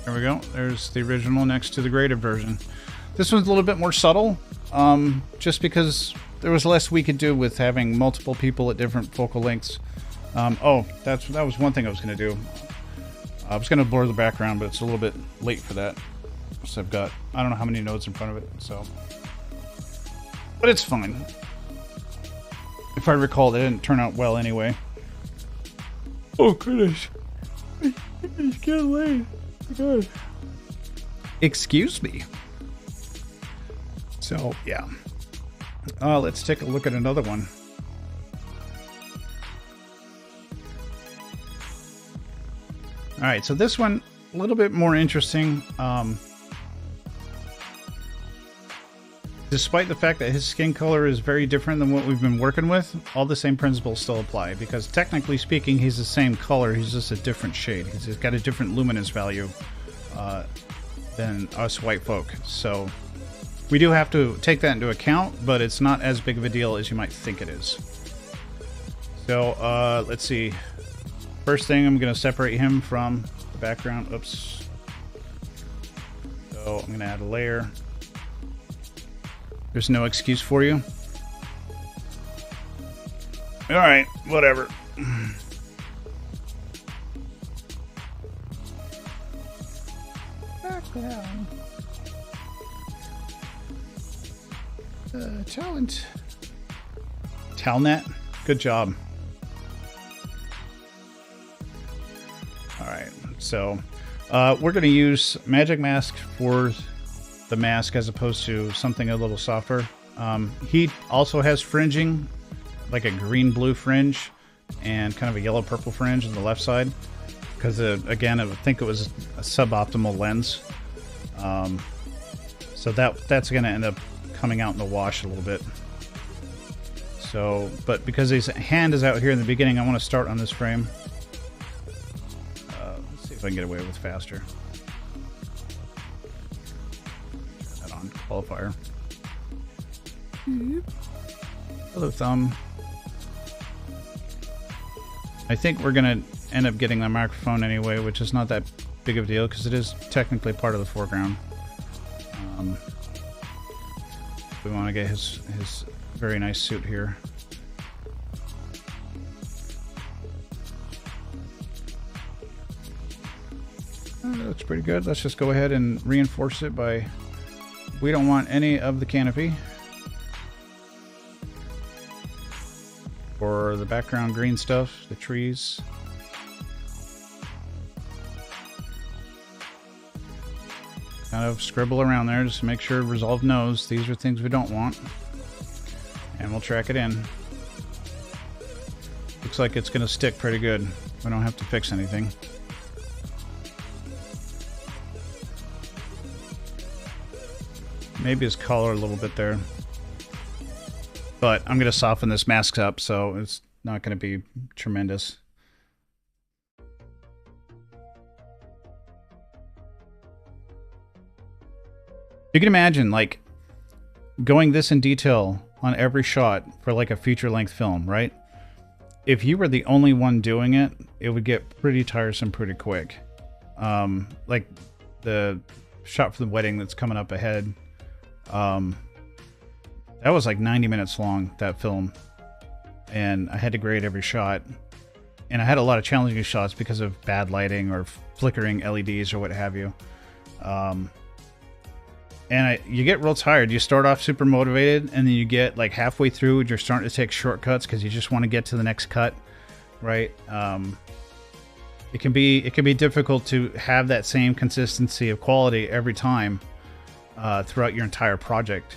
There we go. There's the original next to the graded version. This one's a little bit more subtle, just because there was less we could do with having multiple people at different focal lengths. Oh, that was one thing I was going to do. I was going to blur the background, but it's a little bit late for that. So I've got, I don't know how many nodes in front of it, so. But it's fine. If I recall, it didn't turn out well anyway. Oh, goodness. It's getting late. Good. Excuse me. So, yeah. Let's take a look at another one. Alright, so this one, a little bit more interesting. Despite the fact that his skin color is very different than what we've been working with, all the same principles still apply. Because technically speaking, he's the same color, he's just a different shade. He's got a different luminance value than us white folk. So we do have to take that into account, but it's not as big of a deal as you might think it is. So let's see. First thing, I'm going to separate him from the background. Oops. So So I'm going to add a layer. There's no excuse for you. Alright, whatever. Background. Talent. Talnet. Good job. Alright, so we're going to use Magic Mask for the mask as opposed to something a little softer. He also has fringing, like a green-blue fringe and kind of a yellow-purple fringe on the left side. Because, again, I think it was a suboptimal lens. So that's going to end up coming out in the wash a little bit. So, but because his hand is out here in the beginning, I want to start on this frame. Let's see if I can get away with faster. Turn that on, qualifier. Hello, thumb. I think we're going to end up getting the microphone anyway, which is not that big of a deal because it is technically part of the foreground. We want to get his very nice suit here. That looks pretty good. Let's just go ahead and reinforce it by... We don't want any of the canopy. Or the background green stuff, the trees. Kind of scribble around there just to make sure Resolve knows these are things we don't want. And we'll track it in. Looks like it's going to stick pretty good. We don't have to fix anything. Maybe his color a little bit there. But I'm going to soften this mask up so it's not going to be tremendous. You can imagine, like, going this in detail on every shot for, like, a feature-length film, right? If you were the only one doing it, it would get pretty tiresome pretty quick. Like, the shot for the wedding that's coming up ahead, that was, like, 90 minutes long, that film. And I had to grade every shot. And I had a lot of challenging shots because of bad lighting or flickering LEDs or what have you. And you get real tired. You start off super motivated, and then you get like halfway through, and you're starting to take shortcuts because you just want to get to the next cut, right? It can be difficult to have that same consistency of quality every time throughout your entire project.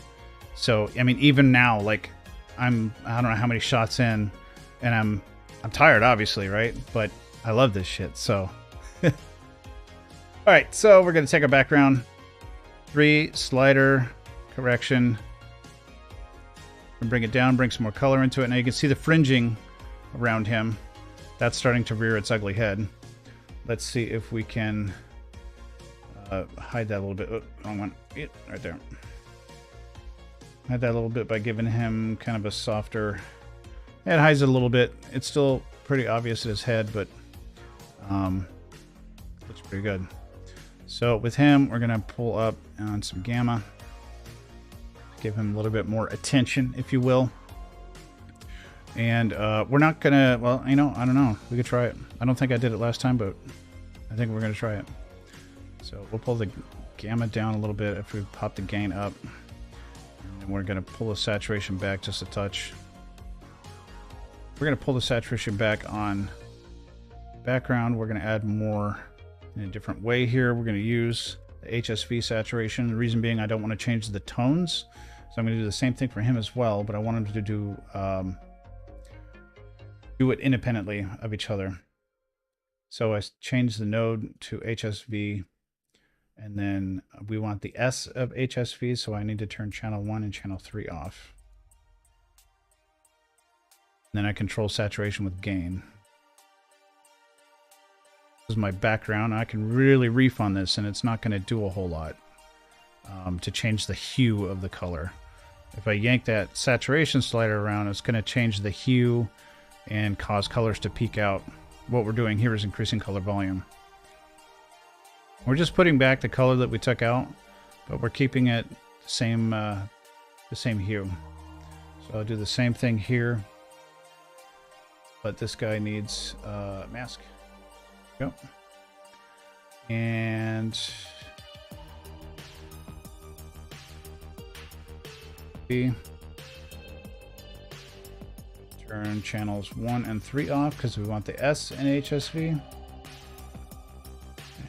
So I mean, even now, like I don't know how many shots in, and I'm tired, obviously, right? But I love this shit. So, all right, so we're gonna take our background. 3 slider correction and bring it down, bring some more color into it. Now you can see the fringing around him. That's starting to rear its ugly head. Let's see if we can hide that a little bit. Oh, wrong one. Right there. Hide that a little bit by giving him kind of a softer... It hides it a little bit. It's still pretty obvious at his head, but looks pretty good. So with him, we're going to pull up on some gamma. Give him a little bit more attention, if you will. And we're not going to, well, you know, I don't know. We could try it. I don't think I did it last time, but I think we're going to try it. So we'll pull the gamma down a little bit if we pop the gain up. And we're going to pull the saturation back just a touch. We're going to pull the saturation back on background. We're going to add more in a different way here. We're going to use the HSV saturation. The reason being I don't want to change the tones. So I'm going to do the same thing for him as well, but I want him to do it independently of each other. So I changed the node to HSV, and then we want the S of HSV, so I need to turn channel 1 and channel 3 off. And then I control saturation with gain. This is my background. I can really reef on this, and it's not going to do a whole lot to change the hue of the color. If I yank that saturation slider around, it's going to change the hue and cause colors to peak out. What we're doing here is increasing color volume. We're just putting back the color that we took out but we're keeping it the same hue. So I'll do the same thing here, but this guy needs a mask. Go. And turn channels 1 and 3 off because we want the S in HSV.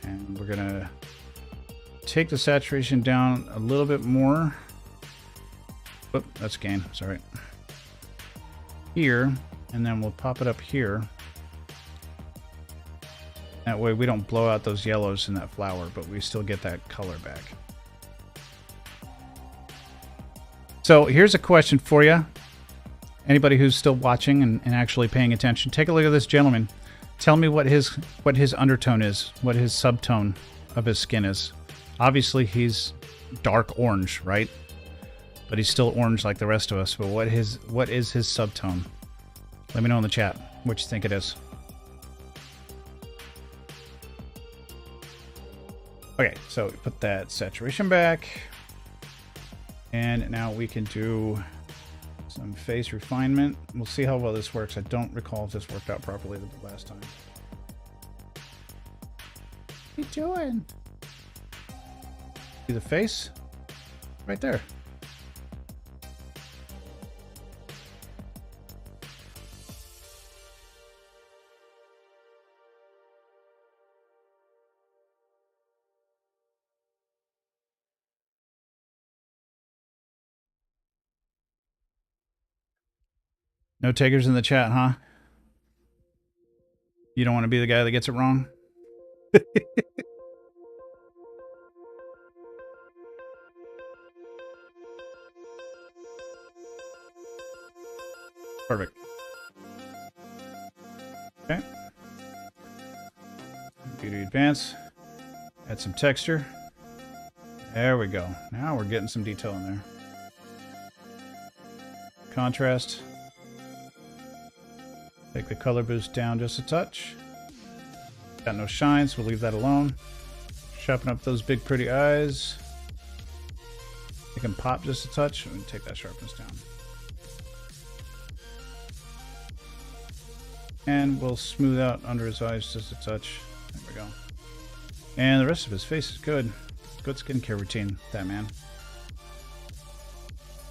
And we're gonna take the saturation down a little bit more. Whoop, that's gain, sorry. Here, and then we'll pop it up here. That way we don't blow out those yellows in that flower, but we still get that color back. So here's a question for you. Anybody who's still watching and actually paying attention, take a look at this gentleman. Tell me what his undertone is, what his subtone of his skin is. Obviously he's dark orange, right? But he's still orange like the rest of us. But what is his subtone? Let me know in the chat what you think it is. Okay, so put that saturation back. And now we can do some face refinement. We'll see how well this works. I don't recall if this worked out properly the last time. What are you doing? See the face? Right there. No takers in the chat, huh? You don't want to be the guy that gets it wrong? Perfect. Okay. Beauty advance. Add some texture. There we go. Now we're getting some detail in there. Contrast. Take the color boost down just a touch. Got no shines, we'll leave that alone. Sharpen up those big pretty eyes. They can pop just a touch and take that sharpness down. And we'll smooth out under his eyes just a touch. There we go. And the rest of his face is good. Good skincare routine, that man.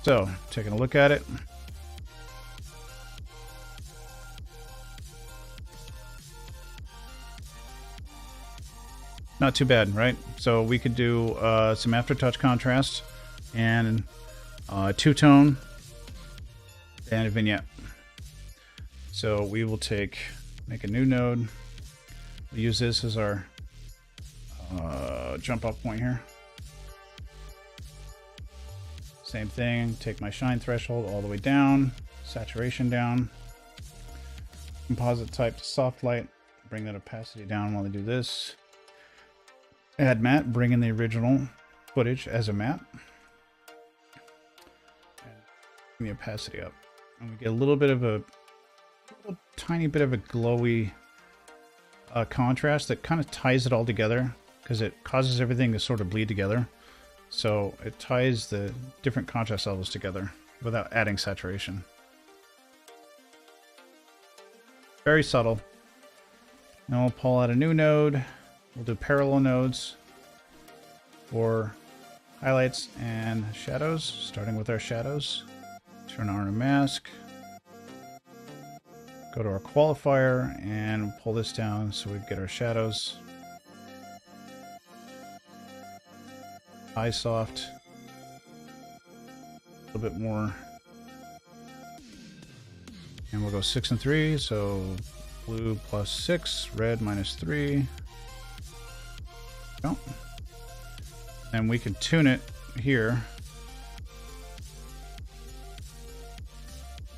So, taking a look at it. Not too bad, right? So we could do some aftertouch contrast and two-tone and a vignette. So we will make a new node. We'll use this as our jump off point here. Same thing, take my shine threshold all the way down, saturation down, composite type to soft light, bring that opacity down while I do this. Add matte, bring in the original footage as a matte. And bring the opacity up. And we get a little tiny bit of a glowy contrast that kind of ties it all together because it causes everything to sort of bleed together. So it ties the different contrast levels together without adding saturation. Very subtle. Now we'll pull out a new node. We'll do parallel nodes for highlights and shadows, starting with our shadows. Turn on our mask. Go to our qualifier and pull this down so we get our shadows. Eye soft. A little bit more. And we'll go 6 and 3, so blue plus 6, red minus 3. Oh. And we can tune it here.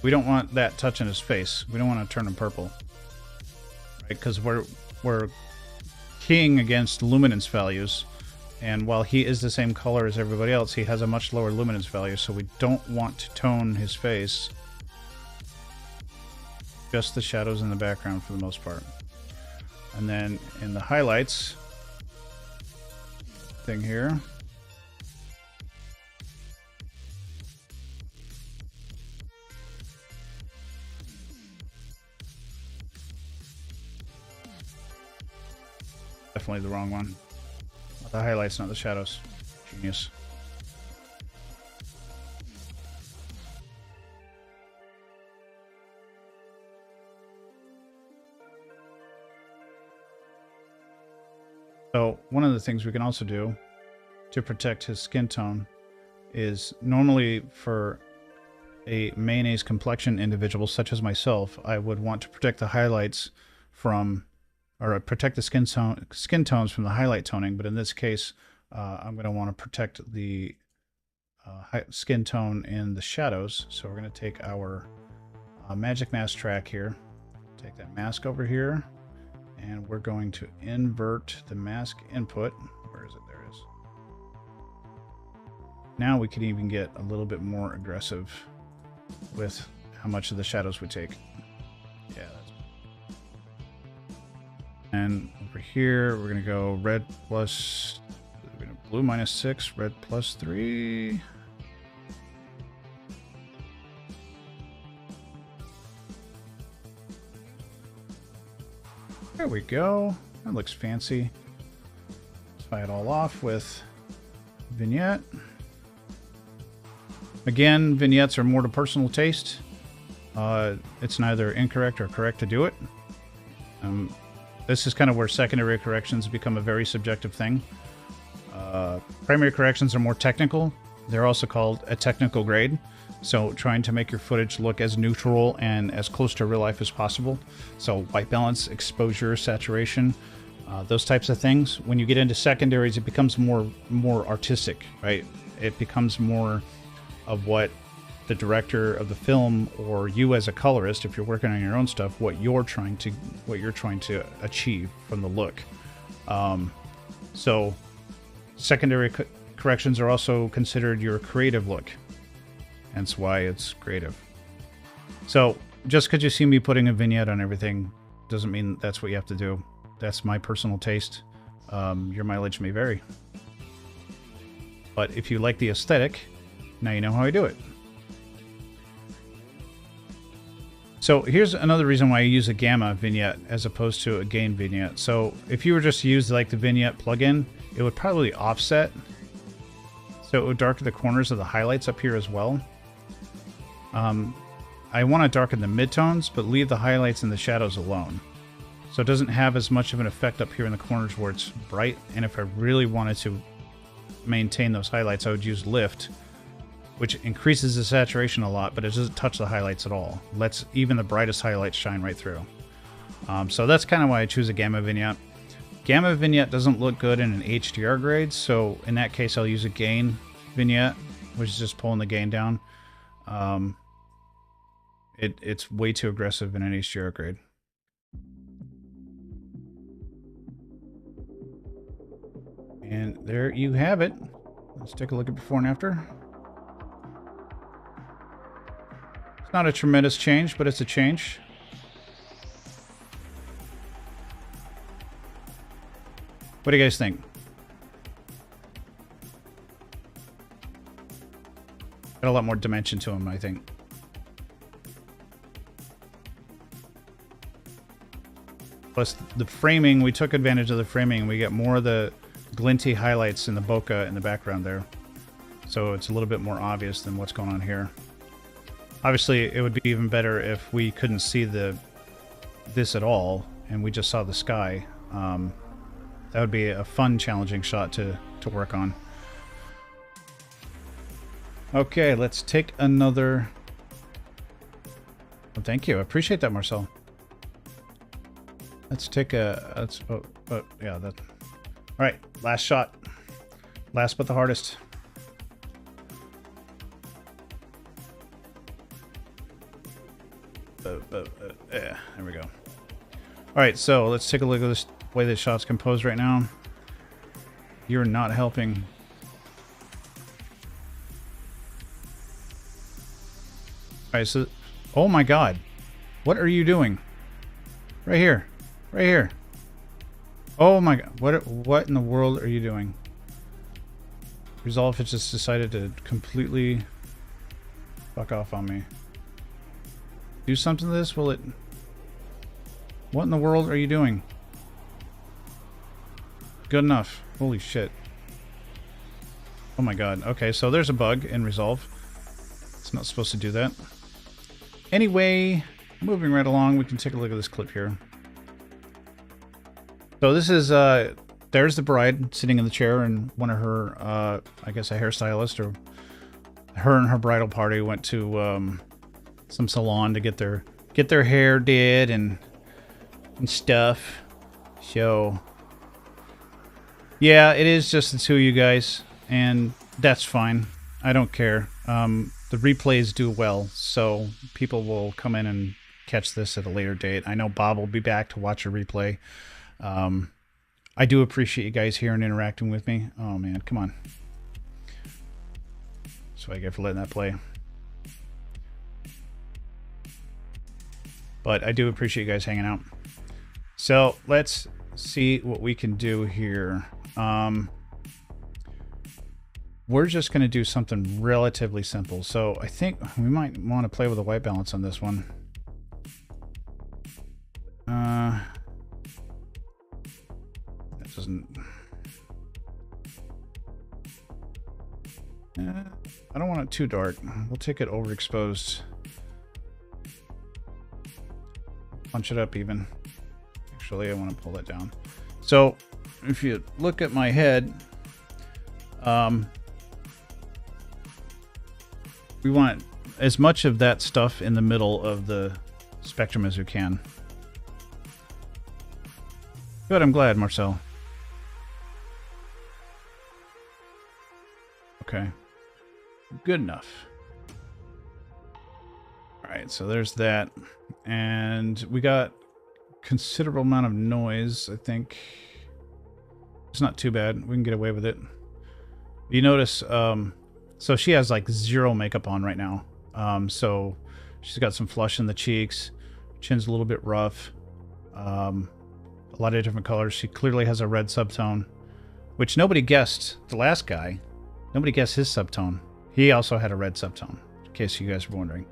We don't want that touching his face. We don't want to turn him purple, right? Because we're keying against luminance values, and while he is the same color as everybody else, he has a much lower luminance value. So we don't want to tone his face. Just the shadows in the background for the most part, and then in the highlights thing here, definitely the wrong one. The highlights, not the shadows. Genius. So one of the things we can also do to protect his skin tone is normally for a mayonnaise complexion individual such as myself, I would want to protect the highlights from, or protect the skin tones from the highlight toning. But in this case, I'm going to want to protect the skin tone in the shadows. So we're going to take our magic mask track here, take that mask over here, and we're going to invert the mask input. Where is it? There it is. Now we can even get a little bit more aggressive with how much of the shadows we take. Yeah, that's... And over here, we're going to go red plus... We're going to blue -6, red +3. There we go. That looks fancy. Let's tie it all off with vignette. Again, vignettes are more to personal taste. It's neither incorrect or correct to do it. This is kind of where secondary corrections become a very subjective thing. Primary corrections are more technical. They're also called a technical grade. So trying to make your footage look as neutral and as close to real life as possible. So white balance, exposure, saturation, those types of things. When you get into secondaries, it becomes more artistic, right? It becomes more of what the director of the film, or you as a colorist, if you're working on your own stuff, what you're trying to achieve from the look. So secondary corrections are also considered your creative look. Hence why it's creative. So just because you see me putting a vignette on everything doesn't mean that's what you have to do. That's my personal taste. Your mileage may vary. But if you like the aesthetic, now you know how I do it. So here's another reason why I use a gamma vignette as opposed to a gain vignette. So if you were just to use like the vignette plugin, it would probably offset. So it would darken the corners of the highlights up here as well. I want to darken the midtones, but leave the highlights and the shadows alone. So it doesn't have as much of an effect up here in the corners where it's bright. And if I really wanted to maintain those highlights, I would use lift, which increases the saturation a lot, but it doesn't touch the highlights at all. Lets even the brightest highlights shine right through. So that's kind of why I choose a gamma vignette. Gamma vignette doesn't look good in an HDR grade, so in that case I'll use a gain vignette, which is just pulling the gain down. It's way too aggressive in an HDR grade. And there you have it. Let's take a look at before and after. It's not a tremendous change, but it's a change. What do you guys think? Got a lot more dimension to him, I think. Plus the framing, we took advantage of the framing. We get more of the glinty highlights in the bokeh in the background there. So it's a little bit more obvious than what's going on here. Obviously, it would be even better if we couldn't see this at all and we just saw the sky. That would be a fun, challenging shot to work on. Okay, let's take another... Well, thank you. I appreciate that, Marcel. Let's take a... yeah, that... All right, last shot. Last but the hardest. Yeah, there we go. All right, so let's take a look at this way this shot's composed right now. You're not helping. All right, so... Oh my God. What are you doing? Right here. Right here. Oh my God. What in the world are you doing? Resolve has just decided to completely fuck off on me. Do something to this? Will it... What in the world are you doing? Good enough. Holy shit. Oh my god. Okay, so there's a bug in Resolve. It's not supposed to do that. Anyway, moving right along, we can take a look at this clip here. So this is, there's the bride sitting in the chair, and one of her, I guess a hairstylist, or her and her bridal party went to some salon to get their hair did and stuff. So yeah, it is just the two of you guys, and that's fine. I don't care. The replays do well, so people will come in and catch this at a later date. I know Bob will be back to watch a replay. I do appreciate you guys here and interacting with me. Oh man, come on. So I get for letting that play. But I do appreciate you guys hanging out. So let's see what we can do here. We're just going to do something relatively simple. So I think we might want to play with a white balance on this one. That doesn't... I don't want it too dark. We'll take it overexposed. Punch it up even. Actually, I want to pull that down. So if you look at my head, we want as much of that stuff in the middle of the spectrum as we can. Good, I'm glad, Marcel. Okay. Good enough. Alright, so there's that. And we got considerable amount of noise, I think. It's not too bad. We can get away with it. You notice, so she has like zero makeup on right now. So she's got some flush in the cheeks. Chin's a little bit rough. A lot of different colors. She clearly has a red subtone, which nobody guessed. The last guy, nobody guessed his subtone. He also had a red subtone, in case you guys were wondering.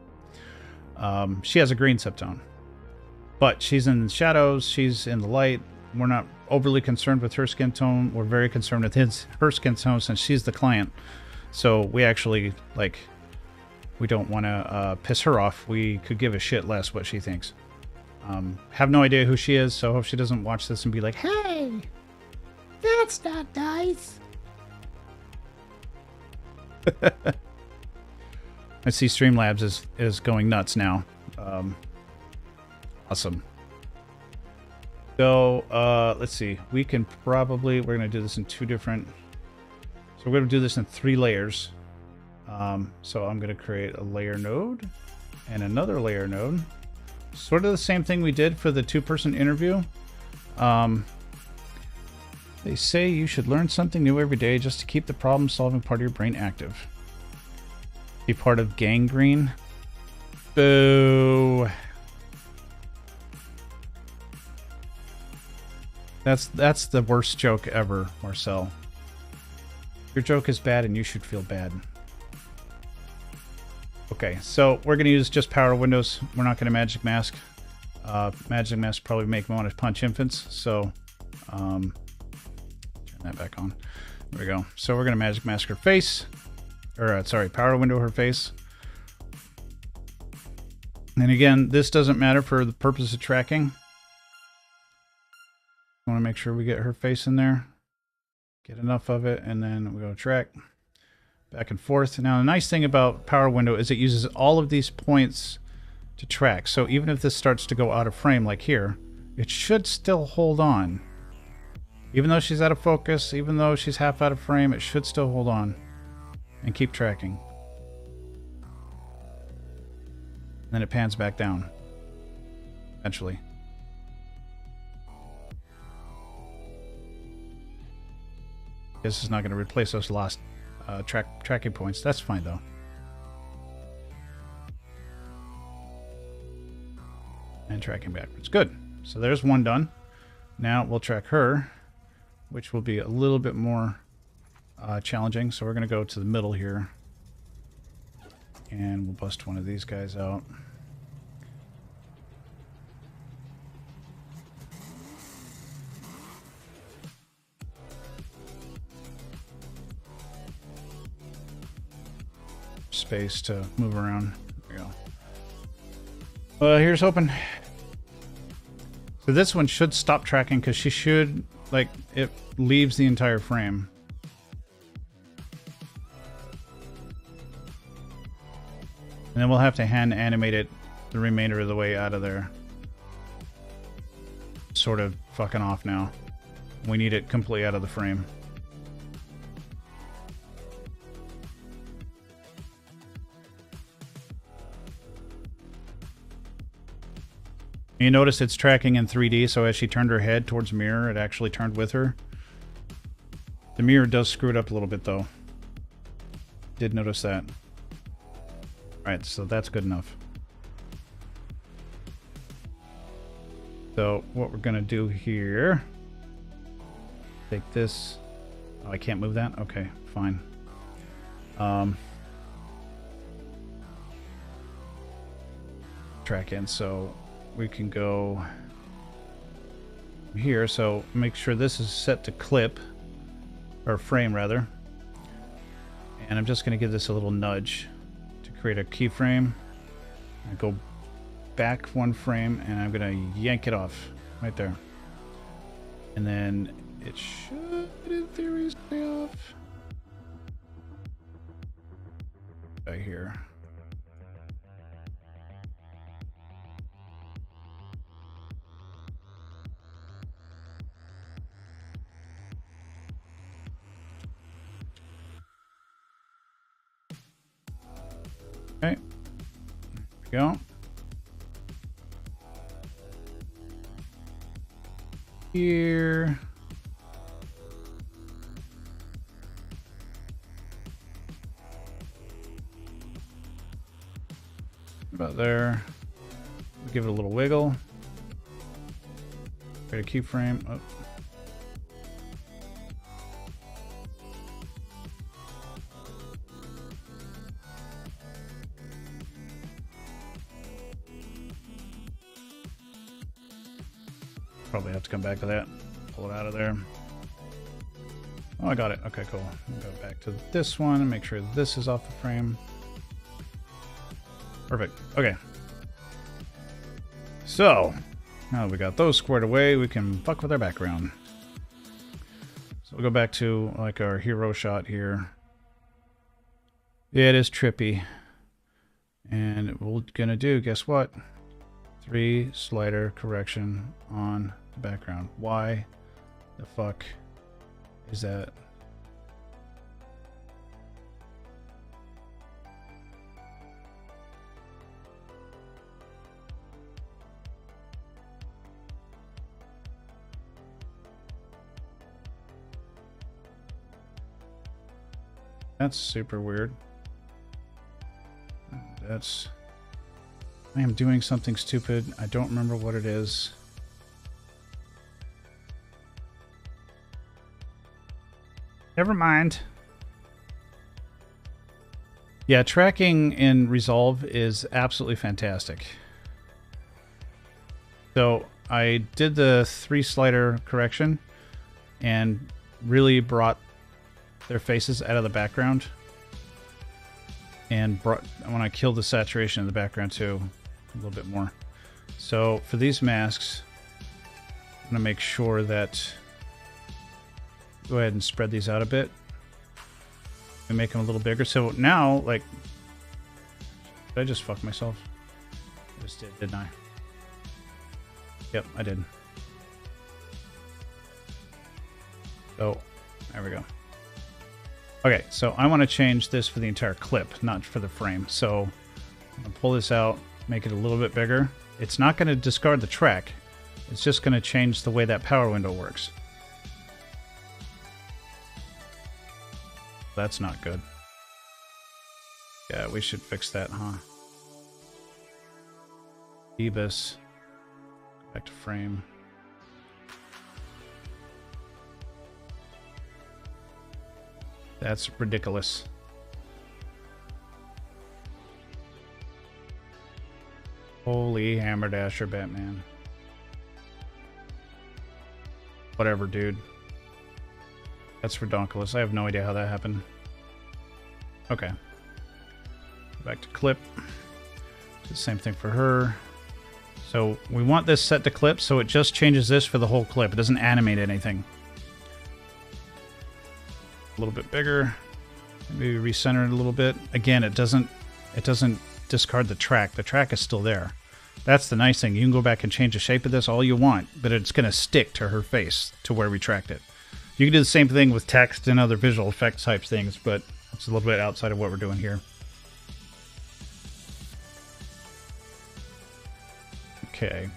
She has a green subtone. But she's in the shadows, she's in the light. We're not overly concerned with her skin tone. We're very concerned with her skin tone since she's the client. So we actually, like, we don't want to piss her off. We could give a shit less what she thinks. Have no idea who she is, so hope she doesn't watch this and be like, hey, that's not nice. I see Streamlabs is going nuts now. Awesome. So, let's see. We can probably... We're going to do this in two different... So we're going to do this in 3 layers. So I'm going to create a layer node and another layer node. Sort of the same thing we did for the 2-person interview. They say you should learn something new every day just to keep the problem-solving part of your brain active. Be part of gangrene. Boo. That's the worst joke ever, Marcel. Your joke is bad and you should feel bad. Okay, so we're going to use just power windows. We're not going to magic mask. Magic mask probably make me want to punch infants, so turn that back on. There we go. So we're going to magic mask her face. Or, sorry, power window her face. And again, this doesn't matter for the purpose of tracking. I want to make sure we get her face in there. Get enough of it, and then we go track. Back and forth. Now, the nice thing about power window is it uses all of these points to track. So even if this starts to go out of frame, like here, it should still hold on. Even though she's out of focus, even though she's half out of frame, it should still hold on. And keep tracking. Then it pans back down. Eventually. This is not going to replace those lost tracking points. That's fine though. And tracking backwards. Good. So there's one done. Now we'll track her, which will be a little bit more challenging. So we're going to go to the middle here. And we'll bust one of these guys out. space to move around. There we go. Here's hoping. So this one should stop tracking because she should, like, it leaves the entire frame. And then we'll have to hand animate it the remainder of the way out of there. Sort of fucking off now. We need it completely out of the frame. You notice it's tracking in 3D, so as she turned her head towards the mirror, it actually turned with her. The mirror does screw it up a little bit, though. Did notice that. Alright, so that's good enough. So, what we're gonna do here... Take this... Oh, I can't move that? Okay, fine. Track in, so... We can go... Here, so make sure this is set to clip. Or frame, rather. And I'm just gonna give this a little nudge. Create a keyframe. I go back one frame and I'm gonna yank it off right there. And then it should, in theory, stay off. Right here. Okay, there we go. Here. About there. Give it a little wiggle. Create a keyframe. Oh. Probably have to come back to that. Pull it out of there. Oh, I got it. Okay, cool. I'll go back to this one and make sure this is off the frame. Perfect. Okay. So, now that we got those squared away, we can fuck with our background. So we'll go back to like our hero shot here. Yeah, it is trippy. And what we're gonna do, guess what? 3 slider correction on the background. Why the fuck is that? That's super weird. That's... I am doing something stupid. I don't remember what it is. Never mind. Yeah, tracking in Resolve is absolutely fantastic. So I did the 3 slider correction and really brought their faces out of the background. And I want to kill the saturation in the background too a little bit more. So for these masks, I'm going to make sure that... Go ahead and spread these out a bit. And make them a little bigger. So now, like... Did I just fuck myself? I just did, didn't I? Yep, I did. So, there we go. Okay, so I want to change this for the entire clip, not for the frame. So I'm going to pull this out, make it a little bit bigger. It's not going to discard the track. It's just going to change the way that power window works. That's not good. Yeah, we should fix that, huh? Ebus. Back to frame. That's ridiculous. Holy hammer dasher, Batman. Whatever, dude. That's redonkulous. I have no idea how that happened. Okay. Back to clip. Do the same thing for her. So we want this set to clip, so it just changes this for the whole clip. It doesn't animate anything. A little bit bigger. Maybe recenter it a little bit. Again, it doesn't discard the track. The track is still there. That's the nice thing. You can go back and change the shape of this all you want, but it's going to stick to her face to where we tracked it. You can do the same thing with text and other visual effects type things, but it's a little bit outside of what we're doing here. Okay.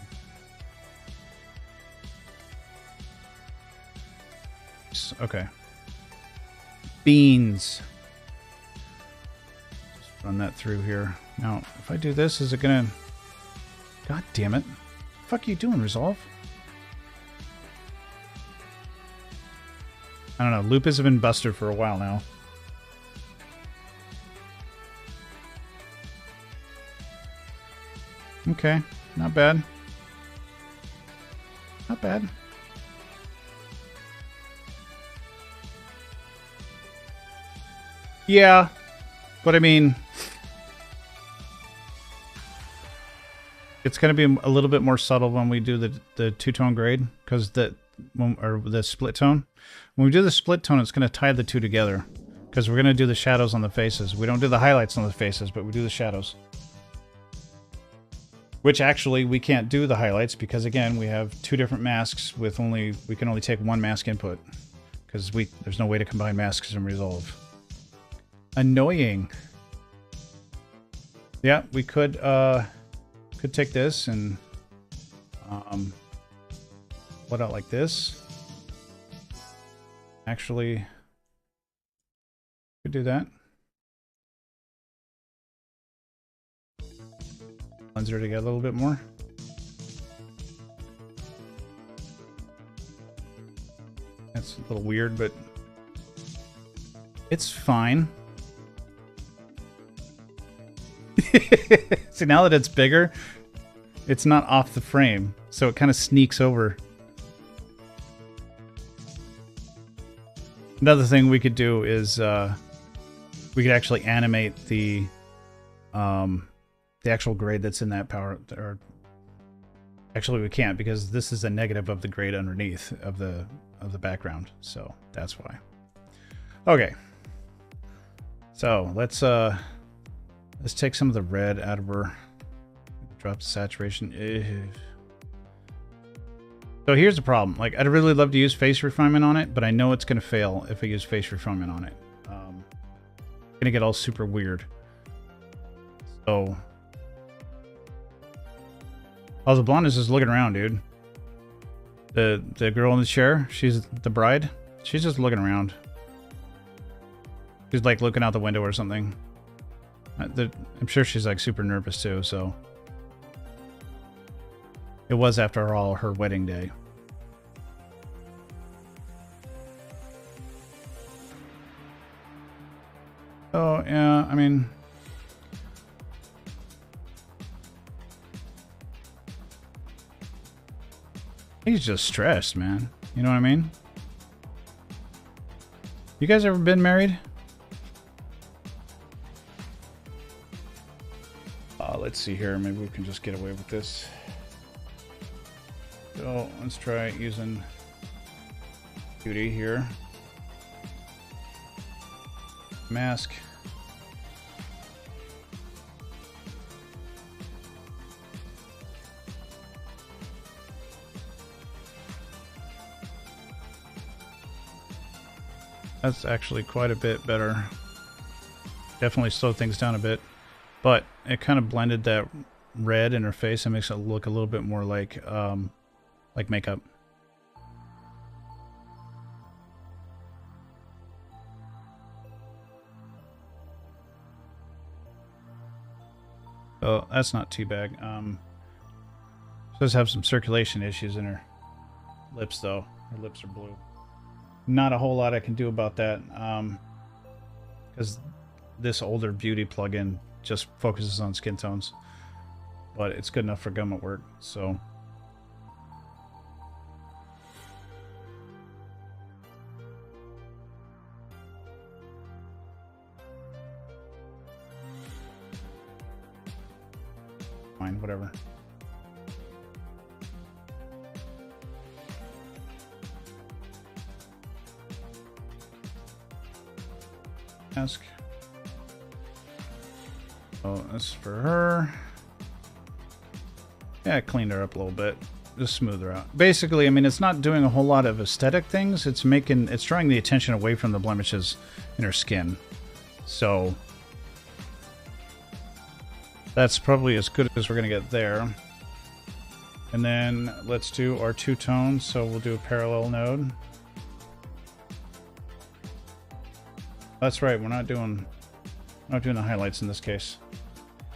Okay. Beans. Just run that through here. Now, if I do this, is it gonna... God damn it. What the fuck are you doing, Resolve? I don't know. Loop has been busted for a while now. Okay. Not bad. Not bad. Yeah. But I mean... It's going to be a little bit more subtle when we do the two-tone grade, because or the split tone. When we do the split tone, it's going to tie the two together, because we're going to do the shadows on the faces. We don't do the highlights on the faces, but we do the shadows. Which actually we can't do the highlights because again we have two different masks with we can only take one mask input because there's no way to combine masks in Resolve. Annoying. Yeah, we could take this and what out like this. Actually, could do that. Blends her together a little bit more. That's a little weird, but it's fine. See, now that it's bigger, it's not off the frame, so it kind of sneaks over. Another thing we could do is we could actually animate the actual grade that's in that power. Or actually, we can't because this is a negative of the grade underneath of the background, so that's why. Okay, so let's take some of the red out of her. Drop the saturation. So here's the problem. Like, I'd really love to use face refinement on it, but I know it's going to fail if I use face refinement on it. It's going to get all super weird. So... Oh, the blonde is just looking around, dude. The girl in the chair, she's the bride. She's just looking around. She's like looking out the window or something. I'm sure she's like super nervous too, so. It was after all her wedding day. Oh, yeah, I mean... He's just stressed, man. You know what I mean? You guys ever been married? Let's see here. Maybe we can just get away with this. So let's try using Beauty here. Mask. That's actually quite a bit better. Definitely slowed things down a bit, but it kind of blended that red in her face and makes it look a little bit more like makeup. Oh, that's not too bad. She does have some circulation issues in her lips, though. Her lips are blue. Not a whole lot I can do about that, because this older beauty plugin just focuses on skin tones, but it's good enough for government work. So fine, whatever. Ask. Oh, that's for her. Yeah, I cleaned her up a little bit. Just smooth her out. Basically, I mean, it's not doing a whole lot of aesthetic things. It's drawing the attention away from the blemishes in her skin. So that's probably as good as we're gonna get there. And then let's do our two-tone. So we'll do a parallel node. That's right. We're not doing the highlights in this case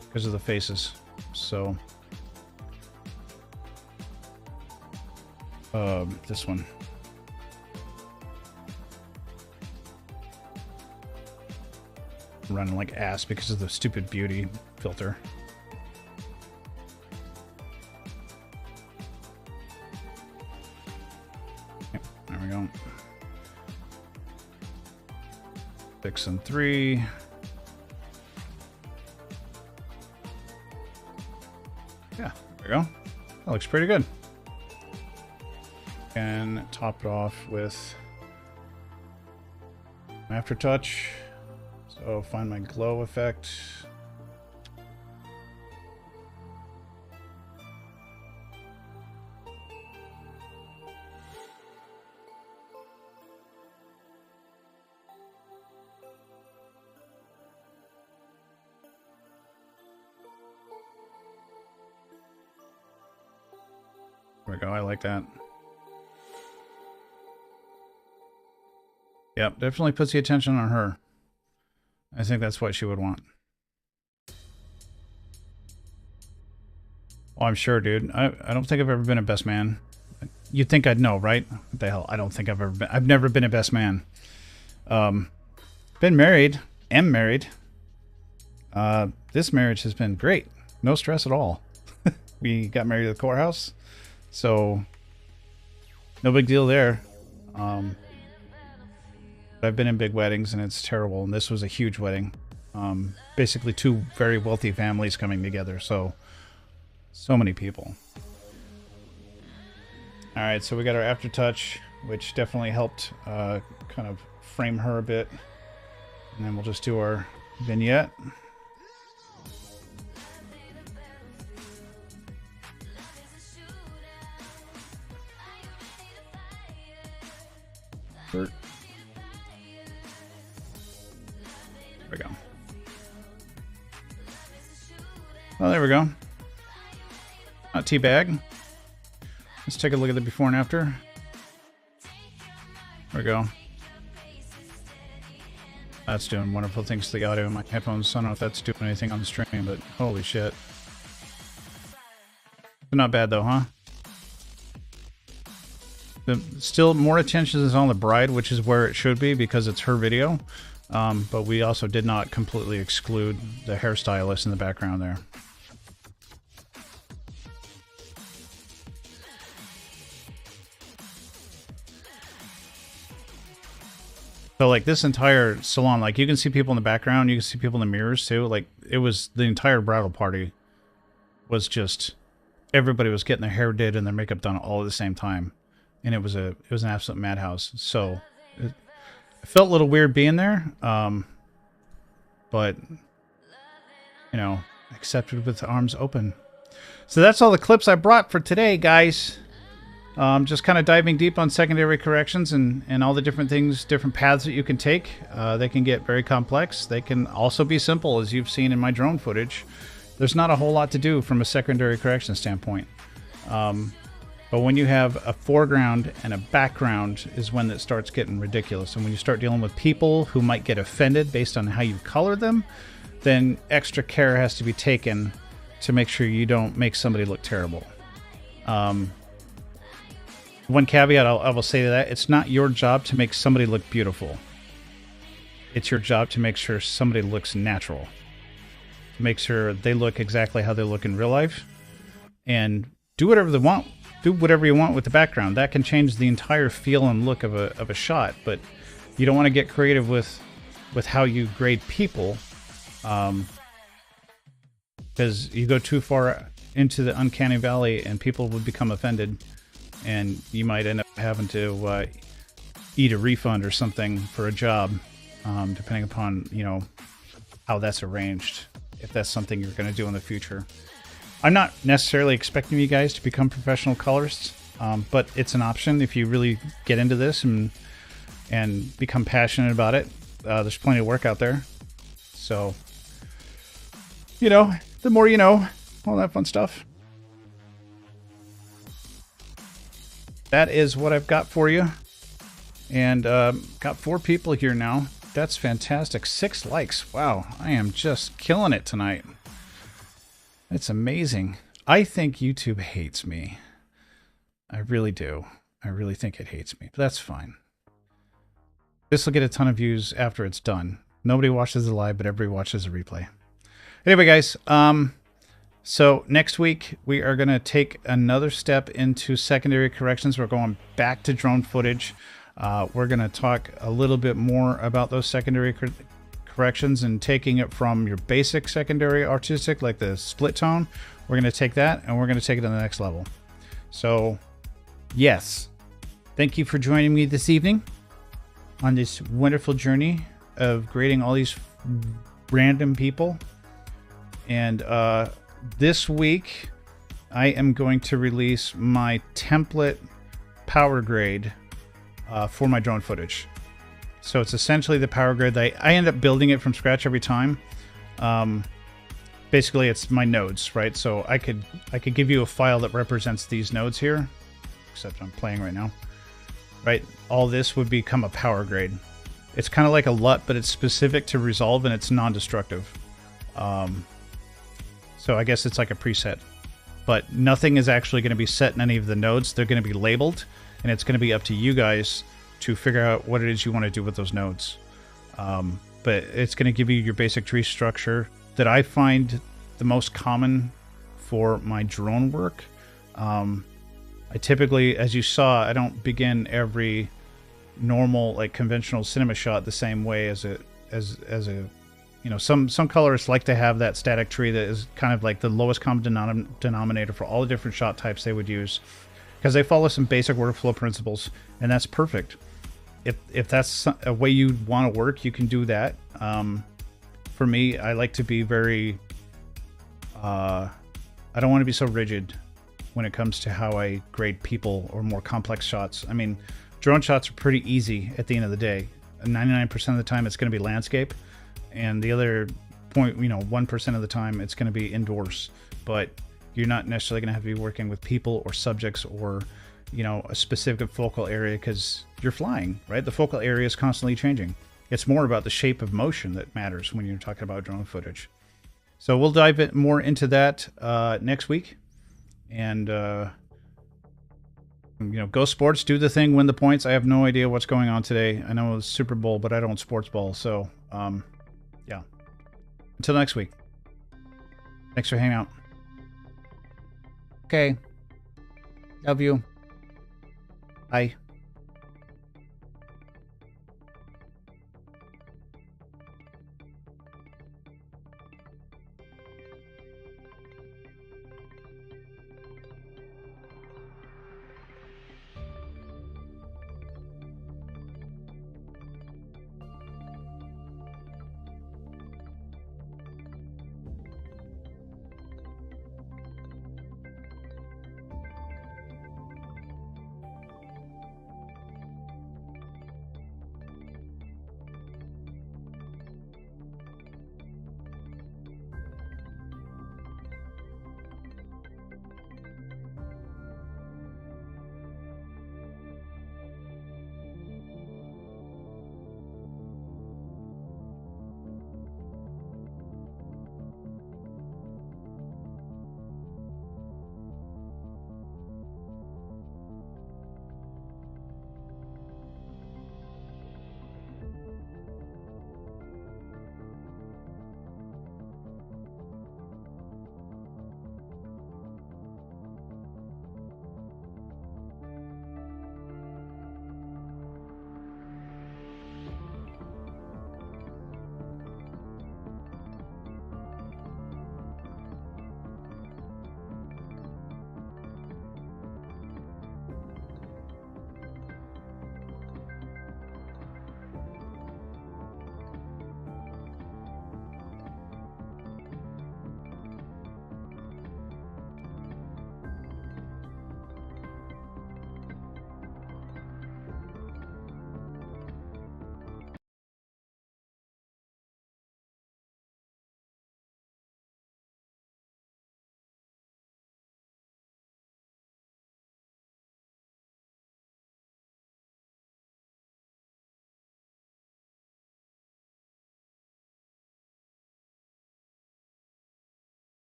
because of the faces. So this one. I'm running like ass because of the stupid beauty filter. Yep, there we go. 6 and 3. Yeah, there we go. That looks pretty good. And top it off with aftertouch. So find my glow effect. There we go. I like that. Yep, definitely puts the attention on her. I think that's what she would want. Oh, I'm sure, dude. I don't think I've ever been a best man. You'd think I'd know, right? What the hell? I don't think I've never been a best man. Been married. Am married. This marriage has been great. No stress at all. We got married at the courthouse. So, no big deal there. I've been in big weddings and it's terrible, and this was a huge wedding. Basically two very wealthy families coming together, so many people. Alright, so we got our aftertouch, which definitely helped kind of frame her a bit. And then we'll just do our vignette. There we go. Oh, there we go. Not too bad. Let's take a look at the before and after. There we go. That's doing wonderful things to the audio in my headphones. I don't know if that's doing anything on the stream, but holy shit. But not bad though, huh? Still more attention is on the bride, which is where it should be because it's her video. But we also did not completely exclude the hairstylist in the background there. So like this entire salon, like you can see people in the background, you can see people in the mirrors too. Like it was the entire bridal party was just everybody was getting their hair did and their makeup done all at the same time. And it was an absolute madhouse. So it felt a little weird being there. But you know, accepted with arms open. So that's all the clips I brought for today, guys. Just kind of diving deep on secondary corrections and all the different things, different paths that you can take. They can get very complex. They can also be simple, as you've seen in my drone footage. There's not a whole lot to do from a secondary correction standpoint. But when you have a foreground and a background is when it starts getting ridiculous. And when you start dealing with people who might get offended based on how you color them, then extra care has to be taken to make sure you don't make somebody look terrible. One caveat I will say to that, it's not your job to make somebody look beautiful. It's your job to make sure somebody looks natural. To make sure they look exactly how they look in real life. And do whatever they want. Do whatever you want with the background. That can change the entire feel and look of a shot. But you don't want to get creative with how you grade people. Because you go too far into the uncanny valley and people would become offended, and you might end up having to eat a refund or something for a job, depending upon, you know, how that's arranged, if that's something you're going to do in the future. I'm not necessarily expecting you guys to become professional colorists, but it's an option if you really get into this and become passionate about it. There's plenty of work out there. So, you know, the more you know, all that fun stuff. That is what I've got for you. And got 4 people here now. That's fantastic. 6 likes. Wow, I am just killing it tonight. It's amazing. I think YouTube hates me. I really do. I really think it hates me, but that's fine. This will get a ton of views after it's done. Nobody watches the live, but everybody watches the replay. Anyway, guys, so next week we are going to take another step into secondary corrections. We're going back to drone footage. We're going to talk a little bit more about those secondary corrections and taking it from your basic secondary artistic, like the split tone. We're going to take that and we're going to take it to the next level. So, yes, thank you for joining me this evening on this wonderful journey of grading all these random people. And this week, I am going to release my template power grade for my drone footage. So it's essentially the power grade. I end up building it from scratch every time. Basically, it's my nodes, right? So I could give you a file that represents these nodes here, except I'm playing right now, right? All this would become a power grade. It's kind of like a LUT, but it's specific to Resolve and it's non-destructive. So I guess it's like a preset, but nothing is actually going to be set in any of the nodes. They're going to be labeled, and it's going to be up to you guys to figure out what it is you want to do with those nodes. But it's going to give you your basic tree structure that I find the most common for my drone work. I typically, as you saw, I don't begin every normal, like conventional cinema shot the same way as a, you know, some colorists like to have that static tree that is kind of like the lowest common denominator for all the different shot types they would use, because they follow some basic workflow principles, and that's perfect. If that's a way you want to work, you can do that. For me, I like to be very, I don't want to be so rigid when it comes to how I grade people or more complex shots. I mean, drone shots are pretty easy at the end of the day. 99% of the time it's going to be landscape, and the other 1% of the time it's going to be indoors. But you're not necessarily going to have to be working with people or subjects or, you know, a specific focal area because you're flying, right? The focal area is constantly changing. It's more about the shape of motion that matters when you're talking about drone footage. So we'll dive more into that next week. And, you know, go sports, do the thing, win the points. I have no idea what's going on today. I know it's Super Bowl, but I don't sports ball. So, yeah. Until next week. Thanks for hanging out. Okay. Love you. Bye.